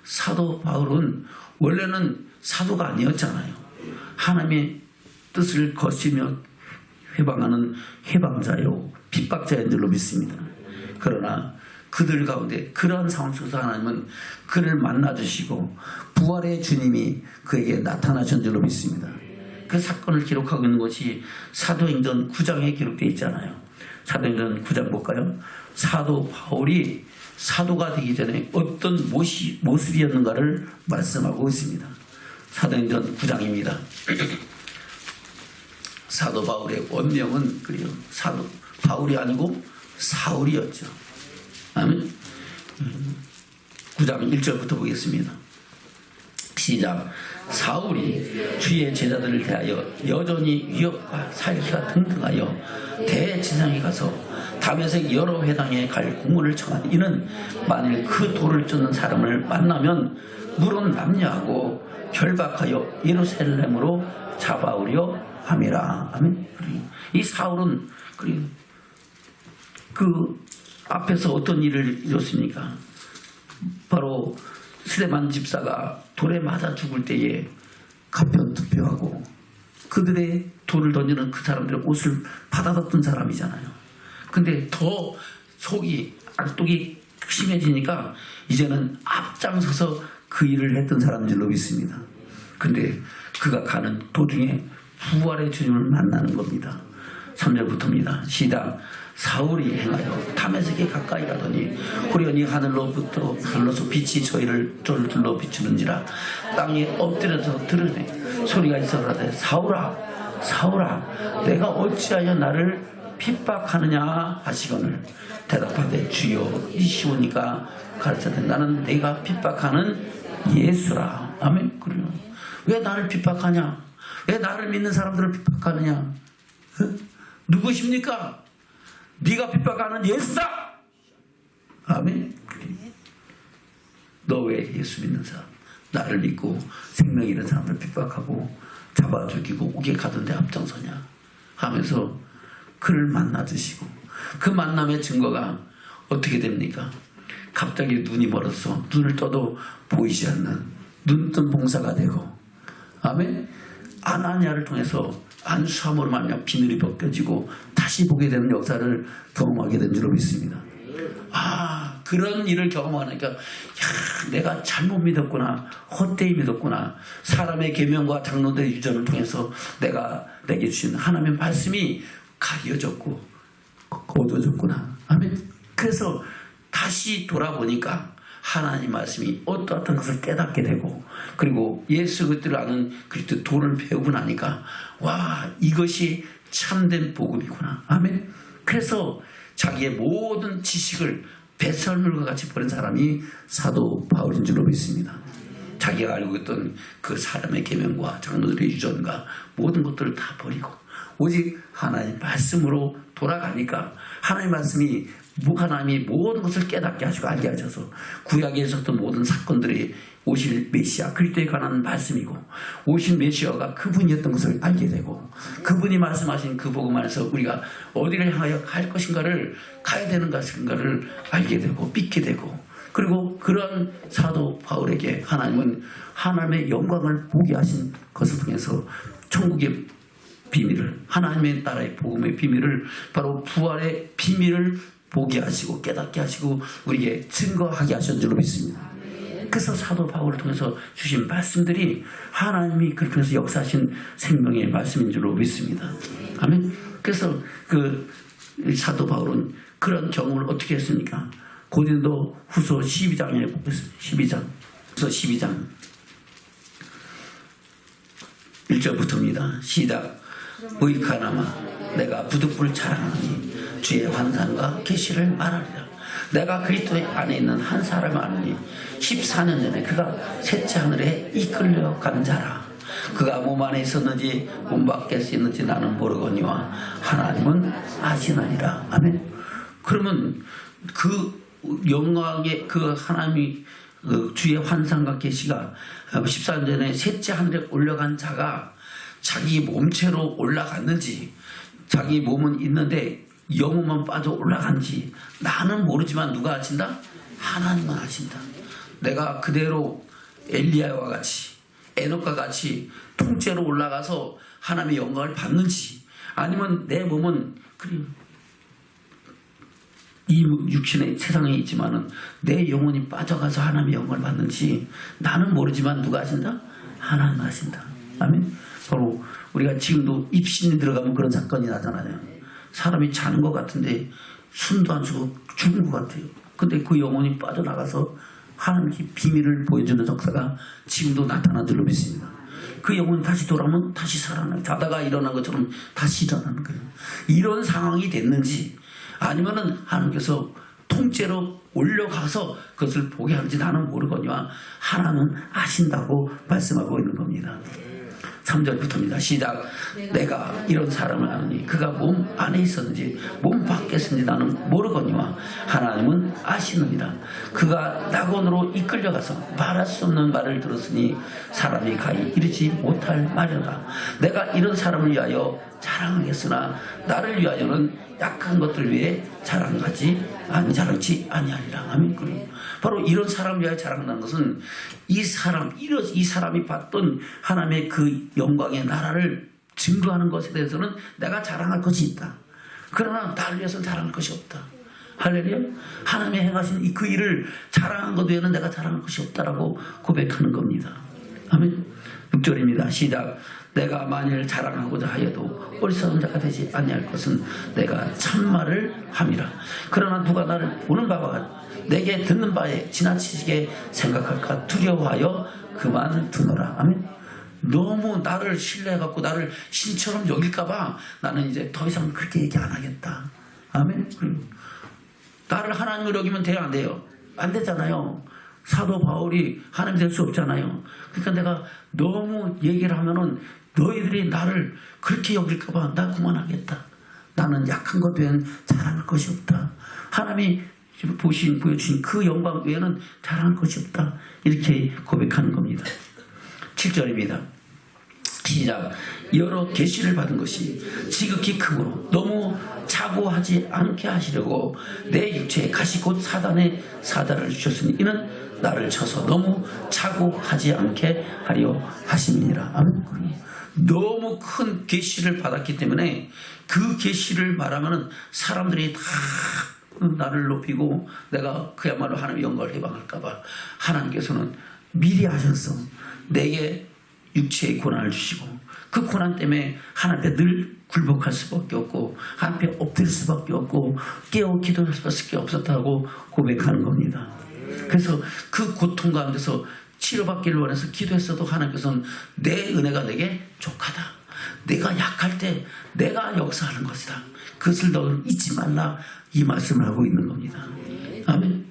사도 바울은 원래는 사도가 아니었잖아요. 하나님의 뜻을 거치며 회방하는 해방자요 핍박자인 줄로 믿습니다. 그러나 그들 가운데 그러한 상황 속에서 하나님은 그를 만나주시고 부활의 주님이 그에게 나타나신 줄로 믿습니다. 그 사건을 기록하고 있는 것이 사도행전 9장에 기록되어 있잖아요. 사도행전 9장 볼까요? 사도 바울이 사도가 되기 전에 어떤 모습이었는가를 말씀하고 있습니다. 사도행전 9장입니다. 사도 바울의 원명은 그래요. 사도 바울이 아니고 사울이었죠. 아멘. 9장 1절부터 보겠습니다. 시작. 사울이 주의 제자들을 대하여 여전히 위협과 살기가 등등하여 대지상에 가서 다메섹 여러 회당에 갈 공문을 청한 이는 만일 그 돌을 쫓는 사람을 만나면 물은 남녀하고 결박하여 예루살렘으로 잡아오려 함이라. 아멘. 이 사울은 그 앞에서 어떤 일을 이뤘습니까? 바로 스데반 집사가 돌에 맞아 죽을 때에 가편투표하고 그들의 돌을 던지는 그 사람들의 옷을 받아뒀던 사람이잖아요. 근데 더 속이 악독이 심해지니까 이제는 앞장서서 그 일을 했던 사람인 줄로 믿습니다. 근데 그가 가는 도중에 부활의 주님을 만나는 겁니다. 3절부터입니다. 시작. 사울이 행하여 다메섹에 가까이 가더니 호련히 하늘로서 빛이 저희를 둘러 비추는지라. 땅에 엎드려서 들으니 소리가 있어 가라되 사울아 사울아 내가 어찌하여 나를 핍박하느냐 하시거늘 대답하되 주여 이시오니까 가르쳐대 나는 내가 핍박하는 예수라. 아멘. 그래요. 왜 나를 핍박하냐? 왜 나를 믿는 사람들을 핍박하느냐? 누구십니까? 네가 핍박하는 예수다. 아멘. 너 왜 예수 믿는 사람 나를 믿고 생명 잃은 사람을 핍박하고 잡아 죽이고 옥에 가던데 앞장서냐 하면서 그를 만나 주시고 그 만남의 증거가 어떻게 됩니까? 갑자기 눈이 멀어서 눈을 떠도 보이지 않는 눈뜬 봉사가 되고 아멘. 아나니아를 통해서 안수함으로 말미암아 비늘이 벗겨지고 다시 보게 되는 역사를 경험하게 된 줄로 믿습니다. 그런 일을 경험하니까 야, 내가 잘못 믿었구나, 헛되이 믿었구나. 사람의 계명과 장로들의 유전을 통해서 내게 주신 하나님의 말씀이 가려졌고 어두워졌구나. 아멘. 그래서 다시 돌아보니까 하나님 말씀이 어떠한 것을 깨닫게 되고 그리고 예수 그리스도를 아는 그리스도 도를 배우고 나니까 와 이것이 참된 복음이구나. 아멘. 그래서 자기의 모든 지식을 배설물과 같이 버린 사람이 사도 바울인 줄로 믿습니다. 자기가 알고 있던 그 사람의 계명과 장로들의 유전과 모든 것들을 다 버리고 오직 하나님 말씀으로 돌아가니까 하나님 말씀이 하나님이 모든 것을 깨닫게 하시고 알게 하셔서 구약에 있었던 모든 사건들이 오실 메시아 그리스도에 관한 말씀이고 오신 메시아가 그분이었던 것을 알게 되고 그분이 말씀하신 그 복음 안에서 우리가 어디를 향하여 갈 것인가를 가야 되는 것인가를 알게 되고 믿게 되고 그리고 그런 사도 바울에게 하나님은 하나님의 영광을 보게 하신 것을 통해서 천국의 비밀을 하나님의 나라의 복음의 비밀을 바로 부활의 비밀을 보게 하시고 깨닫게 하시고 우리에게 증거하게 하신 줄로 믿습니다. 그래서 사도 바울을 통해서 주신 말씀들이 하나님이 그렇게 해서 역사하신 생명의 말씀인 줄로 믿습니다. 아멘. 그래서 그 사도 바울은 그런 경험을 어떻게 했습니까? 고린도 후서 12장에 보겠습니다. 후서 12장 1절부터입니다. 시작. 의카나마 내가 부득불 자랑하니 주의 환상과 계시를 말하리라. 내가 그리스도 안에 있는 한 사람을 아느니 14년 전에 그가 셋째 하늘에 이끌려간 자라. 그가 몸 안에 있었는지 몸 밖에 있었는지 나는 모르거니와 하나님은 아시나니라. 아멘. 그러면 그 영광의 그 하나님이 그 주의 환상과 계시가 14년 전에 셋째 하늘에 올라간 자가 자기 몸체로 올라갔는지 자기 몸은 있는데 영혼만 빠져 올라간지 나는 모르지만 누가 아신다? 하나님만 아신다. 내가 그대로 엘리야와 같이 에녹과 같이 통째로 올라가서 하나님의 영광을 받는지 아니면 내 몸은 이 육신의 세상에 있지만은 내 영혼이 빠져가서 하나님의 영광을 받는지 나는 모르지만 누가 아신다? 하나님 아신다. 아멘. 바로 우리가 지금도 입신이 들어가면 그런 사건이 나잖아요. 사람이 자는 것 같은데 숨도 안 쉬고 죽은 것 같아요. 근데 그 영혼이 빠져나가서 하나님의 비밀을 보여주는 역사가 지금도 나타난 줄로 믿습니다. 그 영혼이 다시 돌아오면 다시 살아나요. 자다가 일어난 것처럼 다시 일어나는 거예요. 이런 상황이 됐는지 아니면은 하나님께서 통째로 올려가서 그것을 보게 하는지 나는 모르거니와 하나는 아신다고 말씀하고 있는 겁니다. 3절부터입니다. 시작. 내가 이런 사람을 아느니 그가 몸 안에 있었는지 몸 밖에 있었는지 나는 모르거니와 하나님은 아시느니라. 그가 낙원으로 이끌려가서 말할 수 없는 말을 들었으니 사람이 가히 이르지 못할 말이라. 내가 이런 사람을 위하여 자랑하겠으나 나를 위하여는 약한 것들 위해 자랑하지 아니하리라. 아멘. 바로 이런 사람을 위하여 자랑한다는 것은 이 사람이 봤던 하나님의 그 영광의 나라를 증거하는 것에 대해서는 내가 자랑할 것이 있다. 그러나 나를 위해서는 자랑할 것이 없다. 할렐루야. 하나님이 행하신 그 일을 자랑한 것 외에는 내가 자랑할 것이 없다라고 고백하는 겁니다. 아멘. 6절입니다. 시작. 내가 만일 자랑하고자 하여도 어리석은 자가 되지 아니할 것은 내가 참말을 함이라. 그러나 누가 나를 보는 바와 내게 듣는 바에 지나치게 생각할까 두려워하여 그만 두노라. 아멘. 너무 나를 신뢰해갖고 나를 신처럼 여길까봐 나는 이제 더 이상 그렇게 얘기 안 하겠다. 아멘. 나를 하나님으로 여기면 돼요, 안 돼요? 안 되잖아요. 사도 바울이 하나님 될 수 없잖아요. 그러니까 내가 너무 얘기를 하면은 너희들이 나를 그렇게 여길까봐 나 그만하겠다. 나는 약한 것 외에는 자랑할 것이 없다. 하나님이 보여주신 그 영광 외에는 자랑할 것이 없다. 이렇게 고백하는 겁니다. 7절입니다. 시작. 여러 계시를 받은 것이 지극히 크므로 너무 자고하지 않게 하시려고 내 육체에 가시 곧 사단의 사단을 주셨으니 이는 나를 쳐서 너무 자고하지 않게 하려 하심이니라. 아멘. 너무 큰 계시를 받았기 때문에 그 계시를 말하면은 사람들이 다 나를 높이고 내가 그야말로 하나님의 영광을 해방할까봐 하나님께서는 미리 하셨어. 내게 육체의 고난을 주시고 그 고난 때문에 하나님 앞에 늘 굴복할 수밖에 없고 하나님 앞에 엎드릴 수밖에 없고 깨어 기도할 수밖에 없었다고 고백하는 겁니다. 그래서 그 고통 가운데서 치료받기를 원해서 기도했어도 하나님께서는 내 은혜가 내게 족하다. 내가 약할 때 내가 역사하는 것이다. 그것을 너는 잊지 말라 이 말씀을 하고 있는 겁니다. 아멘.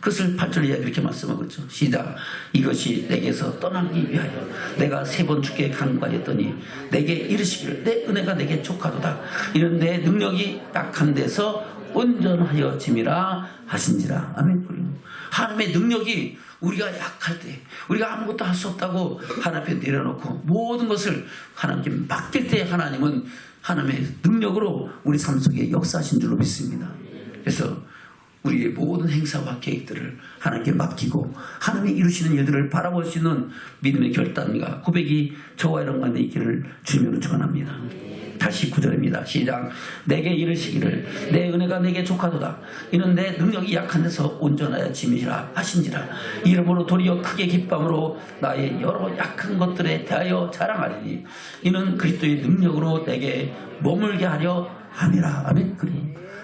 그것을 8절 이하에 그렇게 말씀하고 있죠. 시작. 이것이 내게서 떠나기 위하여 내가 3번 주께 간구하였더니 내게 이르시기를 내 은혜가 내게 족하도다. 이런 내 능력이 약한 데서 온전하여 짐이라 하신지라. 아멘. 하나님의 능력이 우리가 약할 때, 우리가 아무것도 할 수 없다고 하나님 앞에 내려놓고 모든 것을 하나님께 맡길 때 하나님은 하나님의 능력으로 우리 삶 속에 역사하신 줄로 믿습니다. 그래서 우리의 모든 행사와 계획들을 하나님께 맡기고 하나님이 이루시는 일들을 바라볼 수 있는 믿음의 결단과 고백이 저와 여러분 가운데 있기를 주님으로 축원합니다. 다시 9절입니다. 시작. 내게 이르시기를 내 은혜가 내게 족하도다. 이는 내 능력이 약한 데서 온전하여 짐이라 하신지라. 이러므로 도리어 크게 기쁨으로 나의 여러 약한 것들에 대하여 자랑하리니 이는 그리스도의 능력으로 내게 머물게 하려 함이라. 아멘.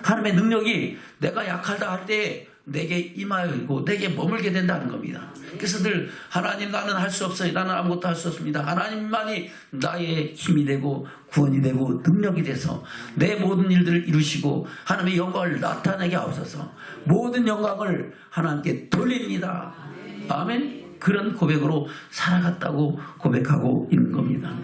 하나님의 능력이 내가 약하다 할 때 내게 임하고 내게 머물게 된다는 겁니다. 그래서 늘 하나님 나는 할 수 없어요. 나는 아무것도 할 수 없습니다. 하나님만이 나의 힘이 되고 구원이 되고 능력이 돼서 내 모든 일들을 이루시고 하나님의 영광을 나타내게 하옵소서. 모든 영광을 하나님께 돌립니다. 아멘. 그런 고백으로 살아갔다고 고백하고 있는 겁니다.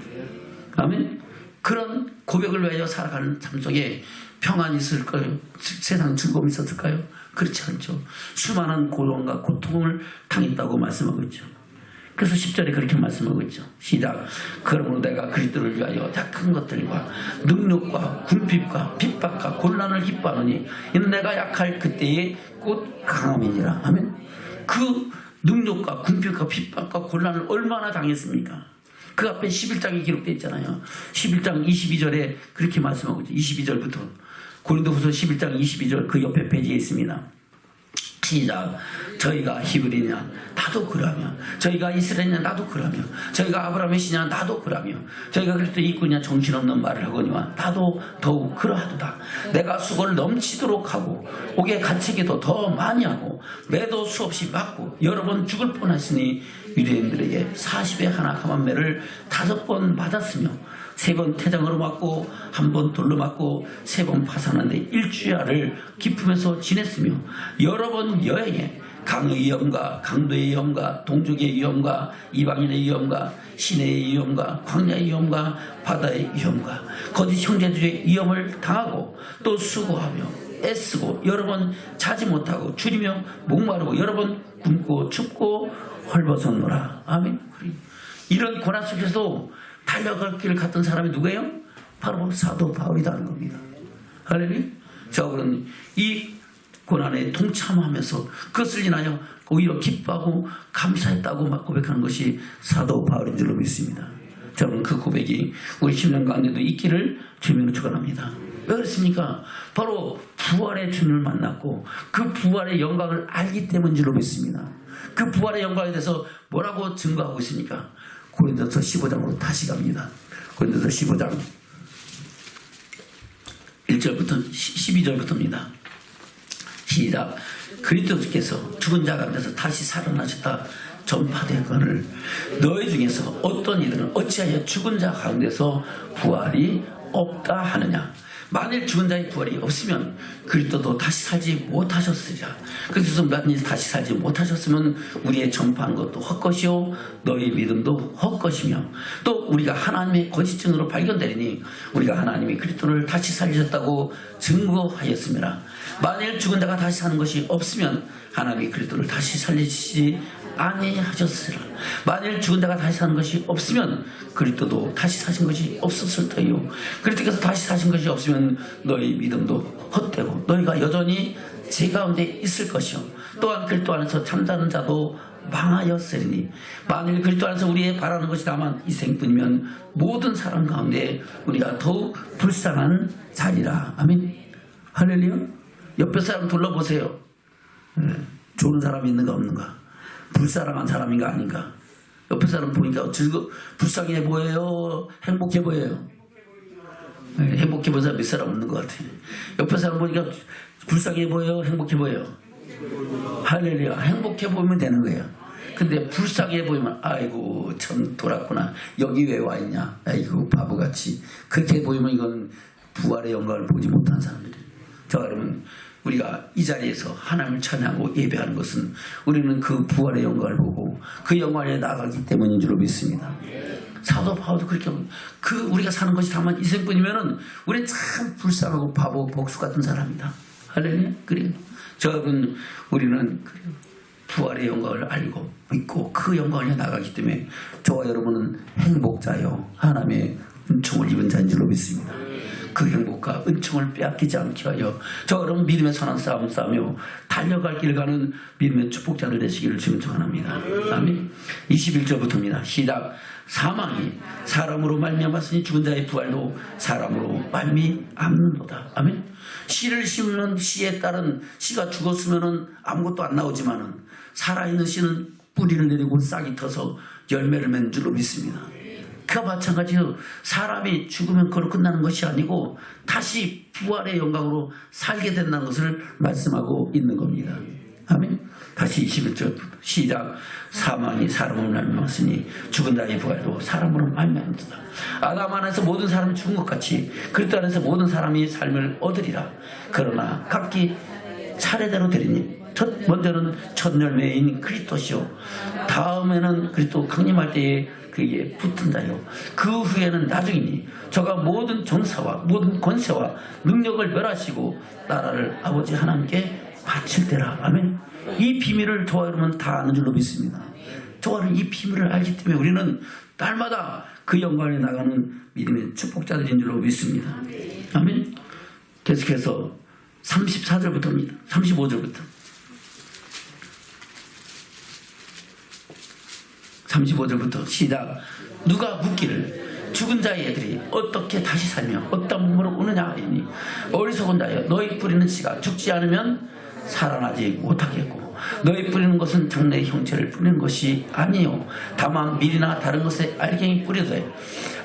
아멘. 그런 고백을 위하여 살아가는 삶 속에 평안이 있을까요? 세상 즐거움이 있었을까요? 그렇지 않죠. 수많은 고통과 고통을 당했다고 말씀하고 있죠. 그래서 10절에 그렇게 말씀하고 있죠. 시작. 그러므로 내가 그리스도를 위하여 약한 것들과 능력과 궁핍과 핍박과 곤란을 기뻐하노니 이는 내가 약할 그때의 곧 강함이니라. 아멘. 그 능력과 궁핍과 핍박과 곤란을 얼마나 당했습니까? 그 앞에 11장이 기록되어 있잖아요. 11장 22절에 그렇게 말씀하고 있죠. 22절부터 고린도후서 11장 22절 그 옆에 페이지에 있습니다. 시작. 저희가 히브리냐 나도 그러며 저희가 이스라엘이냐 나도 그러며 저희가 아브라함의 시냐 나도 그러며 저희가 그리스도 이꾸냐 정신없는 말을 하거니와 나도 더욱 그러하도다. 내가 수고를 넘치도록 하고 옥에 갇히기도 더 많이 하고 매도 수없이 맞고 여러 번 죽을 뻔하시니 유대인들에게 40에 하나 감한 매를 5번 맞았으며 3번 태장으로 맞고 1번 돌로 맞고 3번 파산하는데 일주야를 기품에서 지냈으며 여러 번 여행에 강의 위험과 강도의 위험과 동족의 위험과 이방인의 위험과 시내의 위험과 광야의 위험과 바다의 위험과 거짓 형제들의 위험을 당하고 또 수고하며 애쓰고 여러 번 자지 못하고 줄이며 목마르고 여러 번 굶고 춥고 헐벗었노라. 아멘. 이런 고난 속에서도 달려갈 길을 갔던 사람이 누구예요? 바로 사도 바울이라는 겁니다. 할렐루야. 저는 이 고난에 동참하면서 그것을 인하여 오히려 기뻐하고 감사했다고 막 고백하는 것이 사도 바울인 줄로 믿습니다. 저는 그 고백이 우리 심령 가운데도 있기를 주님으로 축원합니다. 왜 그렇습니까? 바로 부활의 주님을 만났고 그 부활의 영광을 알기 때문인 줄로 믿습니다. 그 부활의 영광에 대해서 뭐라고 증거하고 있습니까? 고린도서 15장으로 다시 갑니다. 고린도서 15장 1절부터 12절부터입니다. 시작. 그리스도께서 죽은 자 가운데서 다시 살아나셨다 전파되거늘 너희 중에서 어떤 이들은 어찌하여 죽은 자 가운데서 부활이 없다 하느냐. 만일 죽은 자의 부활이 없으면 그리스도도 다시 살지 못하셨으리라. 그래서 만일 다시 살지 못하셨으면 우리의 전파한 것도 헛것이요 너희 믿음도 헛것이며 또 우리가 하나님의 거짓 증거로 발견되리니 우리가 하나님이 그리스도를 다시 살리셨다고 증거하였습니다. 만일 죽은 자가 다시 사는 것이 없으면 하나님이 그리스도를 다시 살리시지 아니하셨으라. 만일 죽은 자가 다시 사는 것이 없으면 그리스도도 다시 사신 것이 없었을 터이요 그리스도께서 다시 사신 것이 없으면 너희 믿음도 헛되고 너희가 여전히 제 가운데 있을 것이요 또한 그리스도 안에서 잠자는 자도 망하였으리니 만일 그리스도 안에서 우리의 바라는 것이 다만 이 생뿐이면 모든 사람 가운데 우리가 더욱 불쌍한 자리라. 아멘. 할렐루야. 옆에 사람 둘러보세요. 좋은 사람이 있는가 없는가, 불쌍한 사람인가 아닌가. 옆에 사람 보니까 불쌍해 보여요, 행복해 보여요? 행복해 보는 사람 몇 사람 없는 것 같아요. 옆에 사람 보니까 불쌍해 보여요, 행복해 보여요? 할렐루야. 행복해 보이면 되는 거예요. 근데 불쌍해 보이면 아이고 참 돌았구나, 여기 왜 와 있냐, 아이고 바보같이, 그렇게 보이면 이건 부활의 영광을 보지 못한 사람들이에요. 저 여러분, 우리가 이 자리에서 하나님을 찬양하고 예배하는 것은 우리는 그 부활의 영광을 보고 그 영광에 나가기 때문인 줄로 믿습니다. 사도 바울도 그렇게 우리가 사는 것이 다만 이생뿐이면은 우리는 참 불쌍하고 바보 복수 같은 사람이다. 할렐루야. 그래요. 저 여러분, 우리는 부활의 영광을 알고 믿고 그 영광을 나가기 때문에 저와 여러분은 행복자요 하나님의 은총을 입은 자인 줄로 믿습니다. 그 행복과 은총을 빼앗기지 않게 하여 저 여러분 믿음의 선한 싸움을 싸우며 달려갈 길 가는 믿음의 축복자들 되시기를 주님 축원합니다. 아멘. 21절부터입니다. 시작. 사망이 사람으로 말미암았으니 죽은 자의 부활도 사람으로 말미암는도다. 아멘. 씨를 심는 씨에 따른 씨가 죽었으면은 아무것도 안 나오지만은 살아있는 씨는 뿌리를 내리고 싹이 터서 열매를 맺는 줄로 믿습니다. 그와 마찬가지로 사람이 죽으면 그걸로 끝나는 것이 아니고 다시 부활의 영광으로 살게 된다는 것을 말씀하고 있는 겁니다. 아멘. 다시 21절 시작. 사망이 사람으로 말미암았으니 죽은 자의 부활도 사람으로 말미암는도다. 아담 안에서 모든 사람이 죽은 것 같이 그리스도 안에서 모든 사람이 삶을 얻으리라. 그러나 각기 차례대로 되리니 먼저는 첫 열매인 그리스도시요 다음에는 그리스도 강림할 때에 그에게 붙은 자요 그 후에는 나중이니 저가 모든 정사와 모든 권세와 능력을 멸하시고 나라를 아버지 하나님께 바칠 때라. 아멘. 이 비밀을 저와 여러분은 다 아는 줄로 믿습니다. 저와는 이 비밀을 알기 때문에 우리는 날마다 그 영광에 나가는 믿음의 축복자들인 줄로 믿습니다. 아멘. 계속해서 34절부터입니다. 35절부터 35절부터 시작. 누가 묻기를 죽은 자의 애들이 어떻게 다시 살며 어떤 몸으로 오느냐 하니 어리석은 자여 너희 뿌리는 씨가 죽지 않으면 살아나지 못하겠고 너희 뿌리는 것은 장래의 형체를 뿌리는 것이 아니요 다만 밀이나 다른 것에 알갱이 뿌리되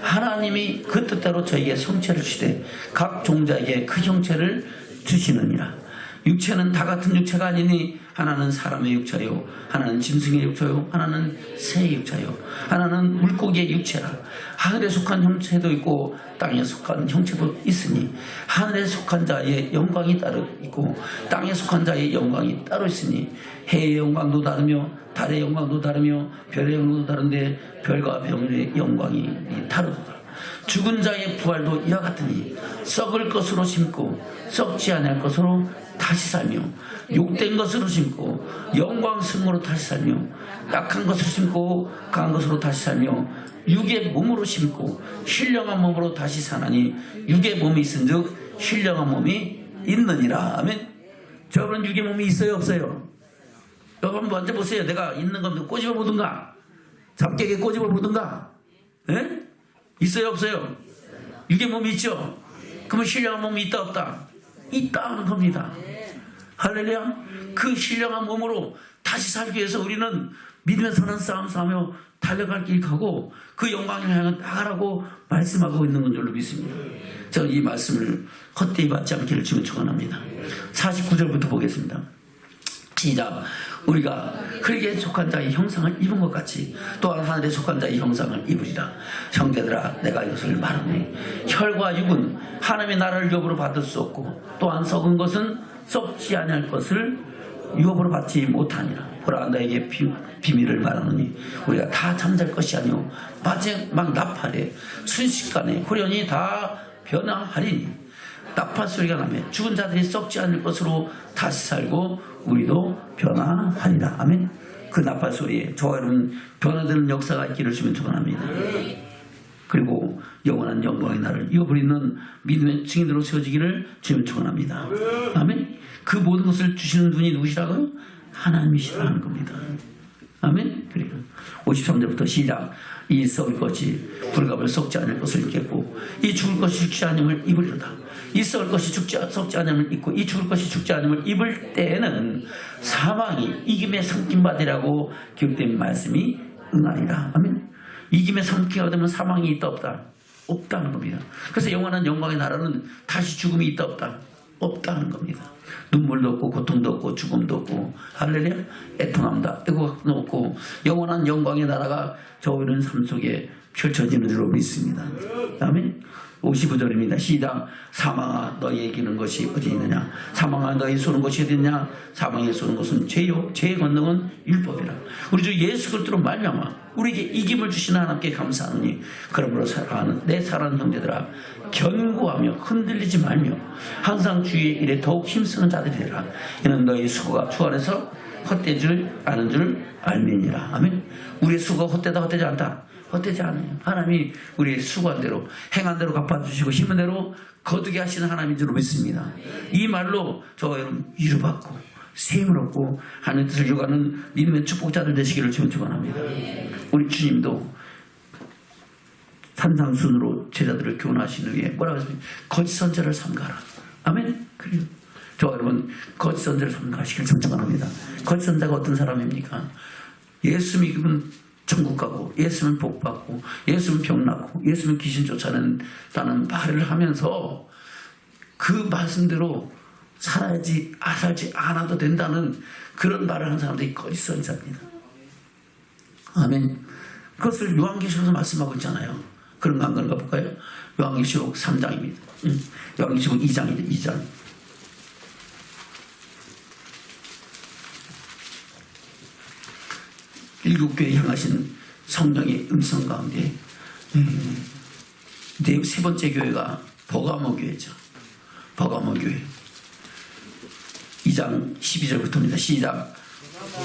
하나님이 그 뜻대로 저에게 형체를 주시되 각 종자에게 그 형체를 주시느니라. 육체는 다 같은 육체가 아니니 하나는 사람의 육체요 하나는 짐승의 육체요 하나는 새의 육체요 하나는 물고기의 육체라. 하늘에 속한 형체도 있고 땅에 속한 형체도 있으니 하늘에 속한 자의 영광이 따로 있고 땅에 속한 자의 영광이 따로 있으니 해의 영광도 다르며 달의 영광도 다르며 별의 영광도 다른데 별과 별의 영광이 다르도다. 죽은 자의 부활도 이와 같으니 썩을 것으로 심고 썩지 아니할 것으로 다시 살며 욕된 것으로 심고 영광승으로 다시 살며 약한 것으로 심고 강한 것으로 다시 살며 육의 몸으로 심고 신령한 몸으로 다시 사나니 육의 몸이 있은즉 신령한 몸이 있느니라. 아멘. 여러분 육의 몸이 있어요 없어요? 여러분 먼저 보세요. 내가 있는 겁니다. 꼬집어 보든가 잡깨게 꼬집어 보든가 예? 있어요 없어요? 육의 몸이 있죠? 그러면 신령한 몸이 있다 없다? 있다 하는 겁니다. 할렐루야. 그 신령한 몸으로 다시 살기 위해서 우리는 믿음의 선한 싸움 싸우며 달려갈 길 가고 그 영광을 향해 나가라고 말씀하고 있는 건 줄로 믿습니다. 저는 이 말씀을 헛되이 받지 않기를 주님 축원합니다. 49절부터 보겠습니다. 시작. 우리가 흙에 속한 자의 형상을 입은 것 같이 또한 하늘에 속한 자의 형상을 입으리라. 형제들아 내가 이것을 말하노니 혈과 육은 하나님의 나라를 유업으로 받을 수 없고 또한 썩은 것은 썩지 아니할 것을 유업으로 받지 못하니라. 보라 너에게 비밀을 말하노니 우리가 다 잠잘 것이 아니오 마지막 나팔에 순식간에 후련히 다 변화하리니 나팔 소리가 나며 죽은 자들이 썩지 않을 것으로 다시 살고 우리도 변화하리라. 아멘. 그 나팔 소리에 저와 여러분 변화되는 역사가 있기를 주면 축원합니다. 그리고 영원한 영광의 날을 이어버리는 믿음의 증인으로 세워지기를 주면 축원합니다. 아멘. 그 모든 것을 주시는 분이 누구시라고요? 하나님이시라는 겁니다. 아멘. 그리고 53절부터 시작. 이 썩을 것이 불갑을 썩지 않을 것을 입겠고 이 죽을 것이 죽지 않음을 입으리로다. 이 썩을 것이 썩지 않음을 입고 이 죽을 것이 죽지 않음을 입을 때에는 사망이 이김에 삼킴 받으라고 기록된 말씀이 응하리라. 아멘. 이김에 삼킴 받으면 사망이 있다 없다? 없다는 겁니다. 그래서 영원한 영광의 나라는 다시 죽음이 있다 없다? 없다는 겁니다. 눈물도 없고 고통도 없고 죽음도 없고 할렐루야. 애통함도 없고 영원한 영광의 나라가 저희는 삶 속에 펼쳐지는 줄로 믿습니다. 아멘. 55절입니다. 시작. 사망아 너희의 기는 것이 어디 있느냐? 사망아 너희 쏘는 것이 어디 있느냐? 사망에 쏘는 것은 죄요 죄의 권능은 율법이라. 우리 주 예수 그리스도로 말미암아 우리에게 이김을 주시는 하나님께 감사하노니 그러므로 사랑하는 내 사랑하는 형제들아 견고하며 흔들리지 말며 항상 주의 일에 더욱 힘쓰는 자들이 되라. 이는 너희 수고가 주 안에서 헛되지 않은 줄 알미니라. 아멘. 우리의 수고가 헛되다 헛되지 않다. 헛되지 않아요. 하나님이 우리의 수고한 대로 행한 대로 갚아주시고 힘은 대로 거두게 하시는 하나님인 줄 믿습니다. 이 말로 저와 여러분 위로받고 세임을 얻고 하나님 뜻을 이루어가는 믿음의 축복자들 되시기를 주님 축원합니다. 우리 주님도 산상순으로 제자들을 교훈하신 후에 뭐라고 했습니까? 거짓 선자를 삼가라. 아멘. 그리고 저와 여러분 거짓 선자를 삼가시기를 축원합니다. 거짓 선자가 어떤 사람입니까? 예수 믿으면 천국 가고 예수는 복 받고 예수는 병 낫고 예수는 귀신 쫓아낸다는 말을 하면서 그 말씀대로 살지 않아도 된다는 그런 말을 하는 사람들이 거짓 선자입니다. 아멘. 그것을 요한계시록에서 말씀하고 있잖아요. 그런가 안 그런가 볼까요? 요한계시록 3장입니다. 요한계시록 2장입니다. 2장. 일곱 교회에 향하신 성령의 음성 가운데 세 번째 교회가 버가모 교회죠. 버가모 교회 2장 12절부터입니다. 시작.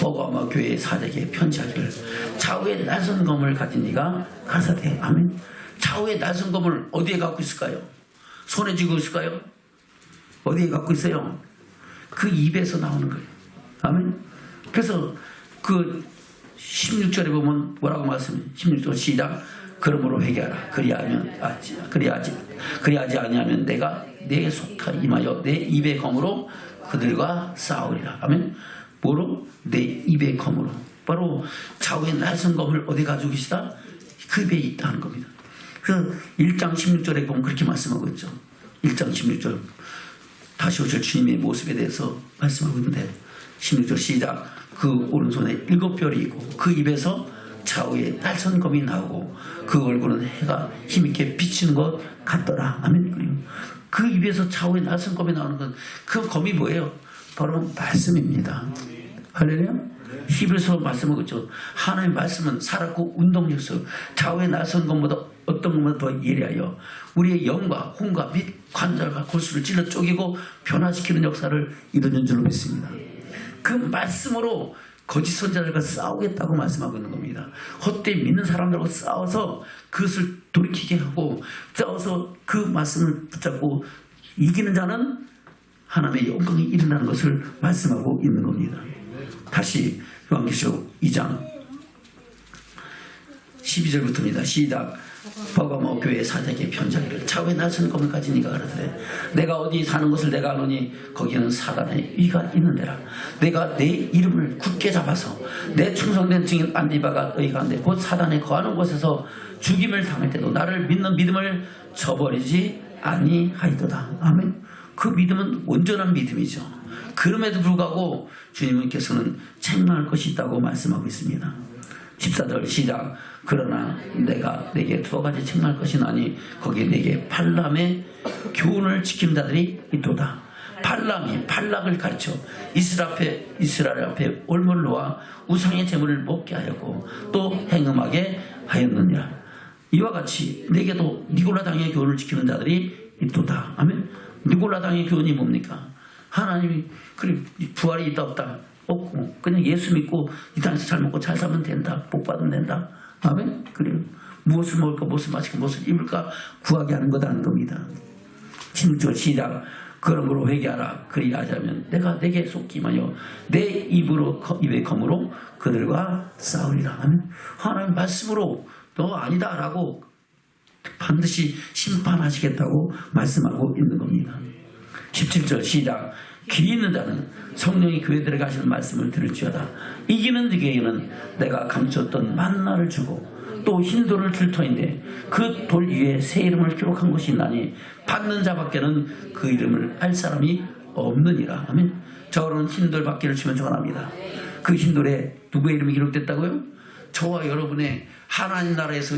버가모 교회의 사제에게 편지하기를 좌우에 날선 검을 가진 이가 가라사대. 아멘. 좌우에 날선 검을 어디에 갖고 있을까요? 손에 쥐고 있을까요? 어디에 갖고 있어요? 그 입에서 나오는 거예요. 아멘. 그래서 그 16절에 보면 뭐라고 말씀해요? 16절 시작. 그러므로 회개하라. 그리하지 아니하면 내가 내 속하 임하여 내 입의 검으로 그들과 싸우리라. 아멘. 뭐로? 내 입의 검으로. 바로 좌우의 날선 검을 어디 가지고 계시다? 그 입에 있다는 겁니다. 그래서 1장 16절에 보면 그렇게 말씀하고 있죠. 1장 16절 다시 오실 주님의 모습에 대해서 말씀하고 있는데 16절 시작. 그 오른손에 7별이 있고 그 입에서 좌우에 날선검이 나오고 그 얼굴은 해가 힘있게 비치는 것 같더라. 아멘. 그리고 그 입에서 좌우에 날선검이 나오는 건 그 검이 뭐예요? 바로 말씀입니다. 할렐루야. 히브리서 말씀하고 있죠. 하나님의 말씀은 살았고 운동력수 좌우의 날선검보다 어떤 것보다 더 예리하여 우리의 영과 혼과 및 관절과 골수를 찔러 쪼개고 변화시키는 역사를 이루는 줄로 믿습니다. 그 말씀으로 거짓 선자들과 싸우겠다고 말씀하고 있는 겁니다. 헛되이 믿는 사람들하고 싸워서 그것을 돌이키게 하고 싸워서 그 말씀을 붙잡고 이기는 자는 하나님의 영광이 일어나는 것을 말씀하고 있는 겁니다. 다시 요한계시록 2장 12절부터입니다. 시작. 버가모 교회 사자에게 편지하기를 좌우에 날선 검을 가진 이가 가라사대 내가 어디 사는 것을 내가 아노니 거기는 사단의 위가 있는 데라. 내가 내 이름을 굳게 잡아서 내 충성된 증인 안디바가 너희 가운데 곧 사단에 거하는 곳에서 죽임을 당할 때도 나를 믿는 믿음을 저버리지 아니하이도다. 아멘. 그 믿음은 온전한 믿음이죠. 그럼에도 불구하고 주님께서는 책망할 것이 있다고 말씀하고 있습니다. 14절 시작. 그러나 내가 내게 두 가지 책망할 것이 나니 거기에 내게 발람의 교훈을 지키는 자들이 있도다. 발람이 발락을 가르쳐 이스라엘 앞에 올무를 놓아 우상의 제물을 먹게 하였고 또 행음하게 하였느니라. 이와 같이 내게도 니골라당의 교훈을 지키는 자들이 있도다. 아멘. 니골라당의 교훈이 뭡니까? 하나님이 그래 부활이 있다 없다 없고 그냥 예수 믿고 이 땅에서 잘 먹고 잘 살면 된다. 복 받으면 된다. 아멘. 그래요. 무엇을 먹을까 무엇을 마실까 무엇을 입을까 구하게 하는 거다는 겁니다. 16절 시작. 그러므로 회개하라. 그리하자면 내가 내게 속기만여 내 입의 검으로 그들과 싸우리라. 아멘. 하나님 말씀으로 너 아니다라고 반드시 심판하시겠다고 말씀하고 있는 겁니다. 17절 시작. 귀 있는 자는 성령이 교회들에게 하시는 말씀을 들을지어다. 이기는 자에게는 내가 감추었던 만나를 주고 또 흰 돌을 줄 터인데 그 돌 위에 새 이름을 기록한 것이 있나니 받는 자밖에는 그 이름을 알 사람이 없느니라. 아멘. 저런 흰 돌 받기를 주면 축원합니다. 그 흰 돌에 누구의 이름이 기록됐다고요? 저와 여러분의 하나님 나라에서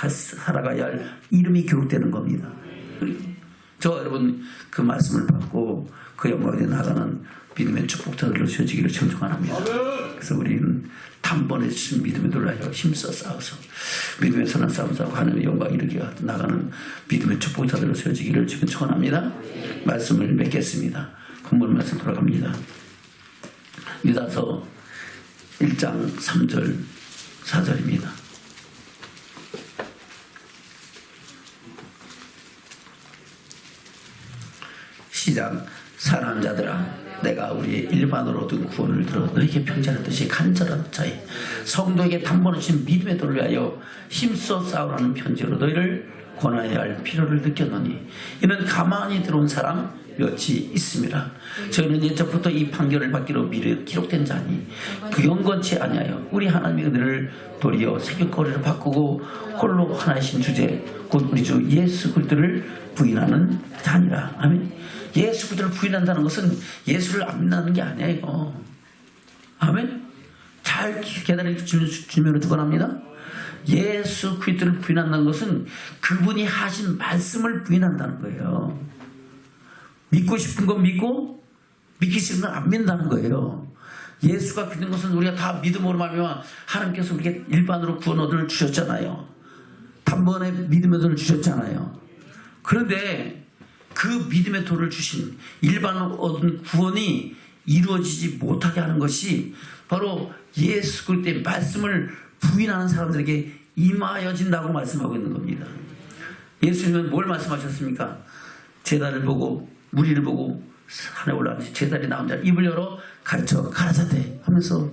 살아가야 할 이름이 기록되는 겁니다. 저 여러분 그 말씀을 받고 그 영광에 나가는 믿음의 축복자들로 지어지기를 청청합니다. 그래서 우리는 단번에 주신 믿음에 놀라여 힘써 싸워서 믿음의 선한 싸움 싸고 하나님의 영광 이르게 나가는 믿음의 축복자들로 지어지기를 청청합니다. 말씀을 맺겠습니다. 본문 말씀 돌아갑니다. 유다서 1장 3절 4절입니다. 시작. 사랑하는 자들아, 내가 우리의 일반으로 얻은 구원을 들어 너에게 편지하듯이 간절한 자에 성도에게 단번에 주신 믿음의 도를 위하여 힘써 싸우라는 편지로 너희를 권하여야 할 필요를 느꼈노니 이는 가만히 들어온 사람 몇이 있습니다. 저희는 예적부터 이 판결을 받기로 미리 기록된 자니 경건치 아니하여 우리 하나님의 은혜를 도리어 세균거리를 바꾸고 홀로 하나이신 주제 곧 우리 주 예수 그리스도를 부인하는 자니라. 아멘. 예수 그리스도를 부인한다는 것은 예수를 안 믿는 게 아니에요. 아멘. 잘 계단을 주면으로 주관합니다. 예수 그리스도를 부인한다는 것은 그분이 하신 말씀을 부인한다는 거예요. 믿고 싶은 건 믿고 믿기 싫은 건 안 믿는다는 거예요. 예수가 믿는 것은 우리가 다 믿음으로 말미암아 하나님께서 우리에게 일반으로 구원 얻을 주셨잖아요. 단번에 믿음의 도를 주셨잖아요. 그런데 그 믿음의 도를 주신 일반으로 얻은 구원이 이루어지지 못하게 하는 것이 바로 예수 그리스도의 말씀을 부인하는 사람들에게 임하여진다고 말씀하고 있는 겁니다. 예수님은 뭘 말씀하셨습니까? 제단을 보고 무리를 보고 산에 올라가서 제단이 나온 자를 입을 열어 가르쳐 가라사대 하면서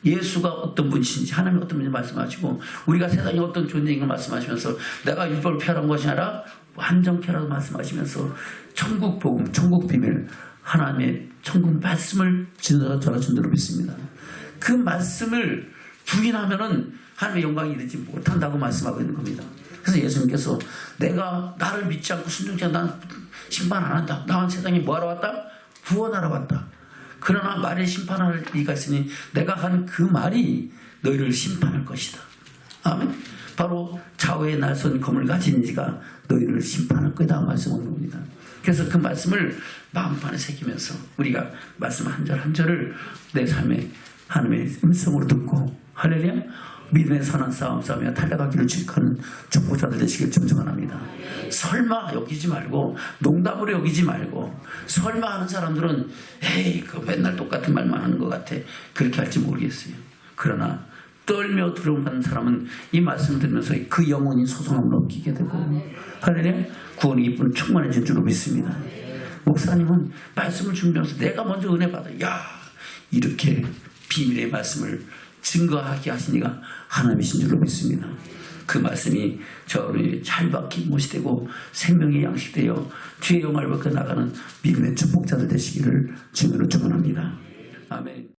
예수가 어떤 분이신지 하나님이 어떤 분인지 말씀하시고 우리가 세상에 어떤 존재인 걸 말씀하시면서 내가 율법을 폐하는 것이 아니라 완전케 하라고 말씀하시면서 천국 복음, 천국 비밀 하나님의 천국 말씀을 전하 준대로 믿습니다. 그 말씀을 부인하면은 하나님의 영광이 이르지 못한다고 말씀하고 있는 겁니다. 그래서 예수님께서 내가 나를 믿지 않고 순종치 않고 난 심판 안 한다. 나는 세상에 뭐하러 왔다? 구원하러 왔다. 그러나 말에 심판할 이가 있으니 내가 한 그 말이 너희를 심판할 것이다. 아멘. 바로 좌우에 날선 검을 가진 이가 너희를 심판할 거다 말씀하는 겁니다. 그래서 그 말씀을 마음판에 새기면서 우리가 말씀 한 절 한 절을 내 삶에 하나님의 음성으로 듣고 할렐루야 믿음의 선한 싸움 싸우며 달려가기를 축하는 축복자들 되시길 점정합니다. 설마 여기지 말고 농담으로 여기지 말고 설마 하는 사람들은 에이 그 맨날 똑같은 말만 하는 것 같아 그렇게 할지 모르겠어요. 그러나 떨며 두려워하는 사람은 이 말씀을 들으면서 그 영혼이 소송함을 느끼게 되고 할렐루야 구원의 기쁨은 충만해진 줄로 믿습니다. 목사님은 말씀을 준비하면서 내가 먼저 은혜 받아 야 이렇게 비밀의 말씀을 증거하게 하신 이가 하나님이신 줄로 믿습니다. 그 말씀이 저를 잘 박힌 못이 되고 생명의 양식되어 주의 영광을 받고 나가는 믿음의 축복자들 되시기를 주님으로 축원합니다. 아멘.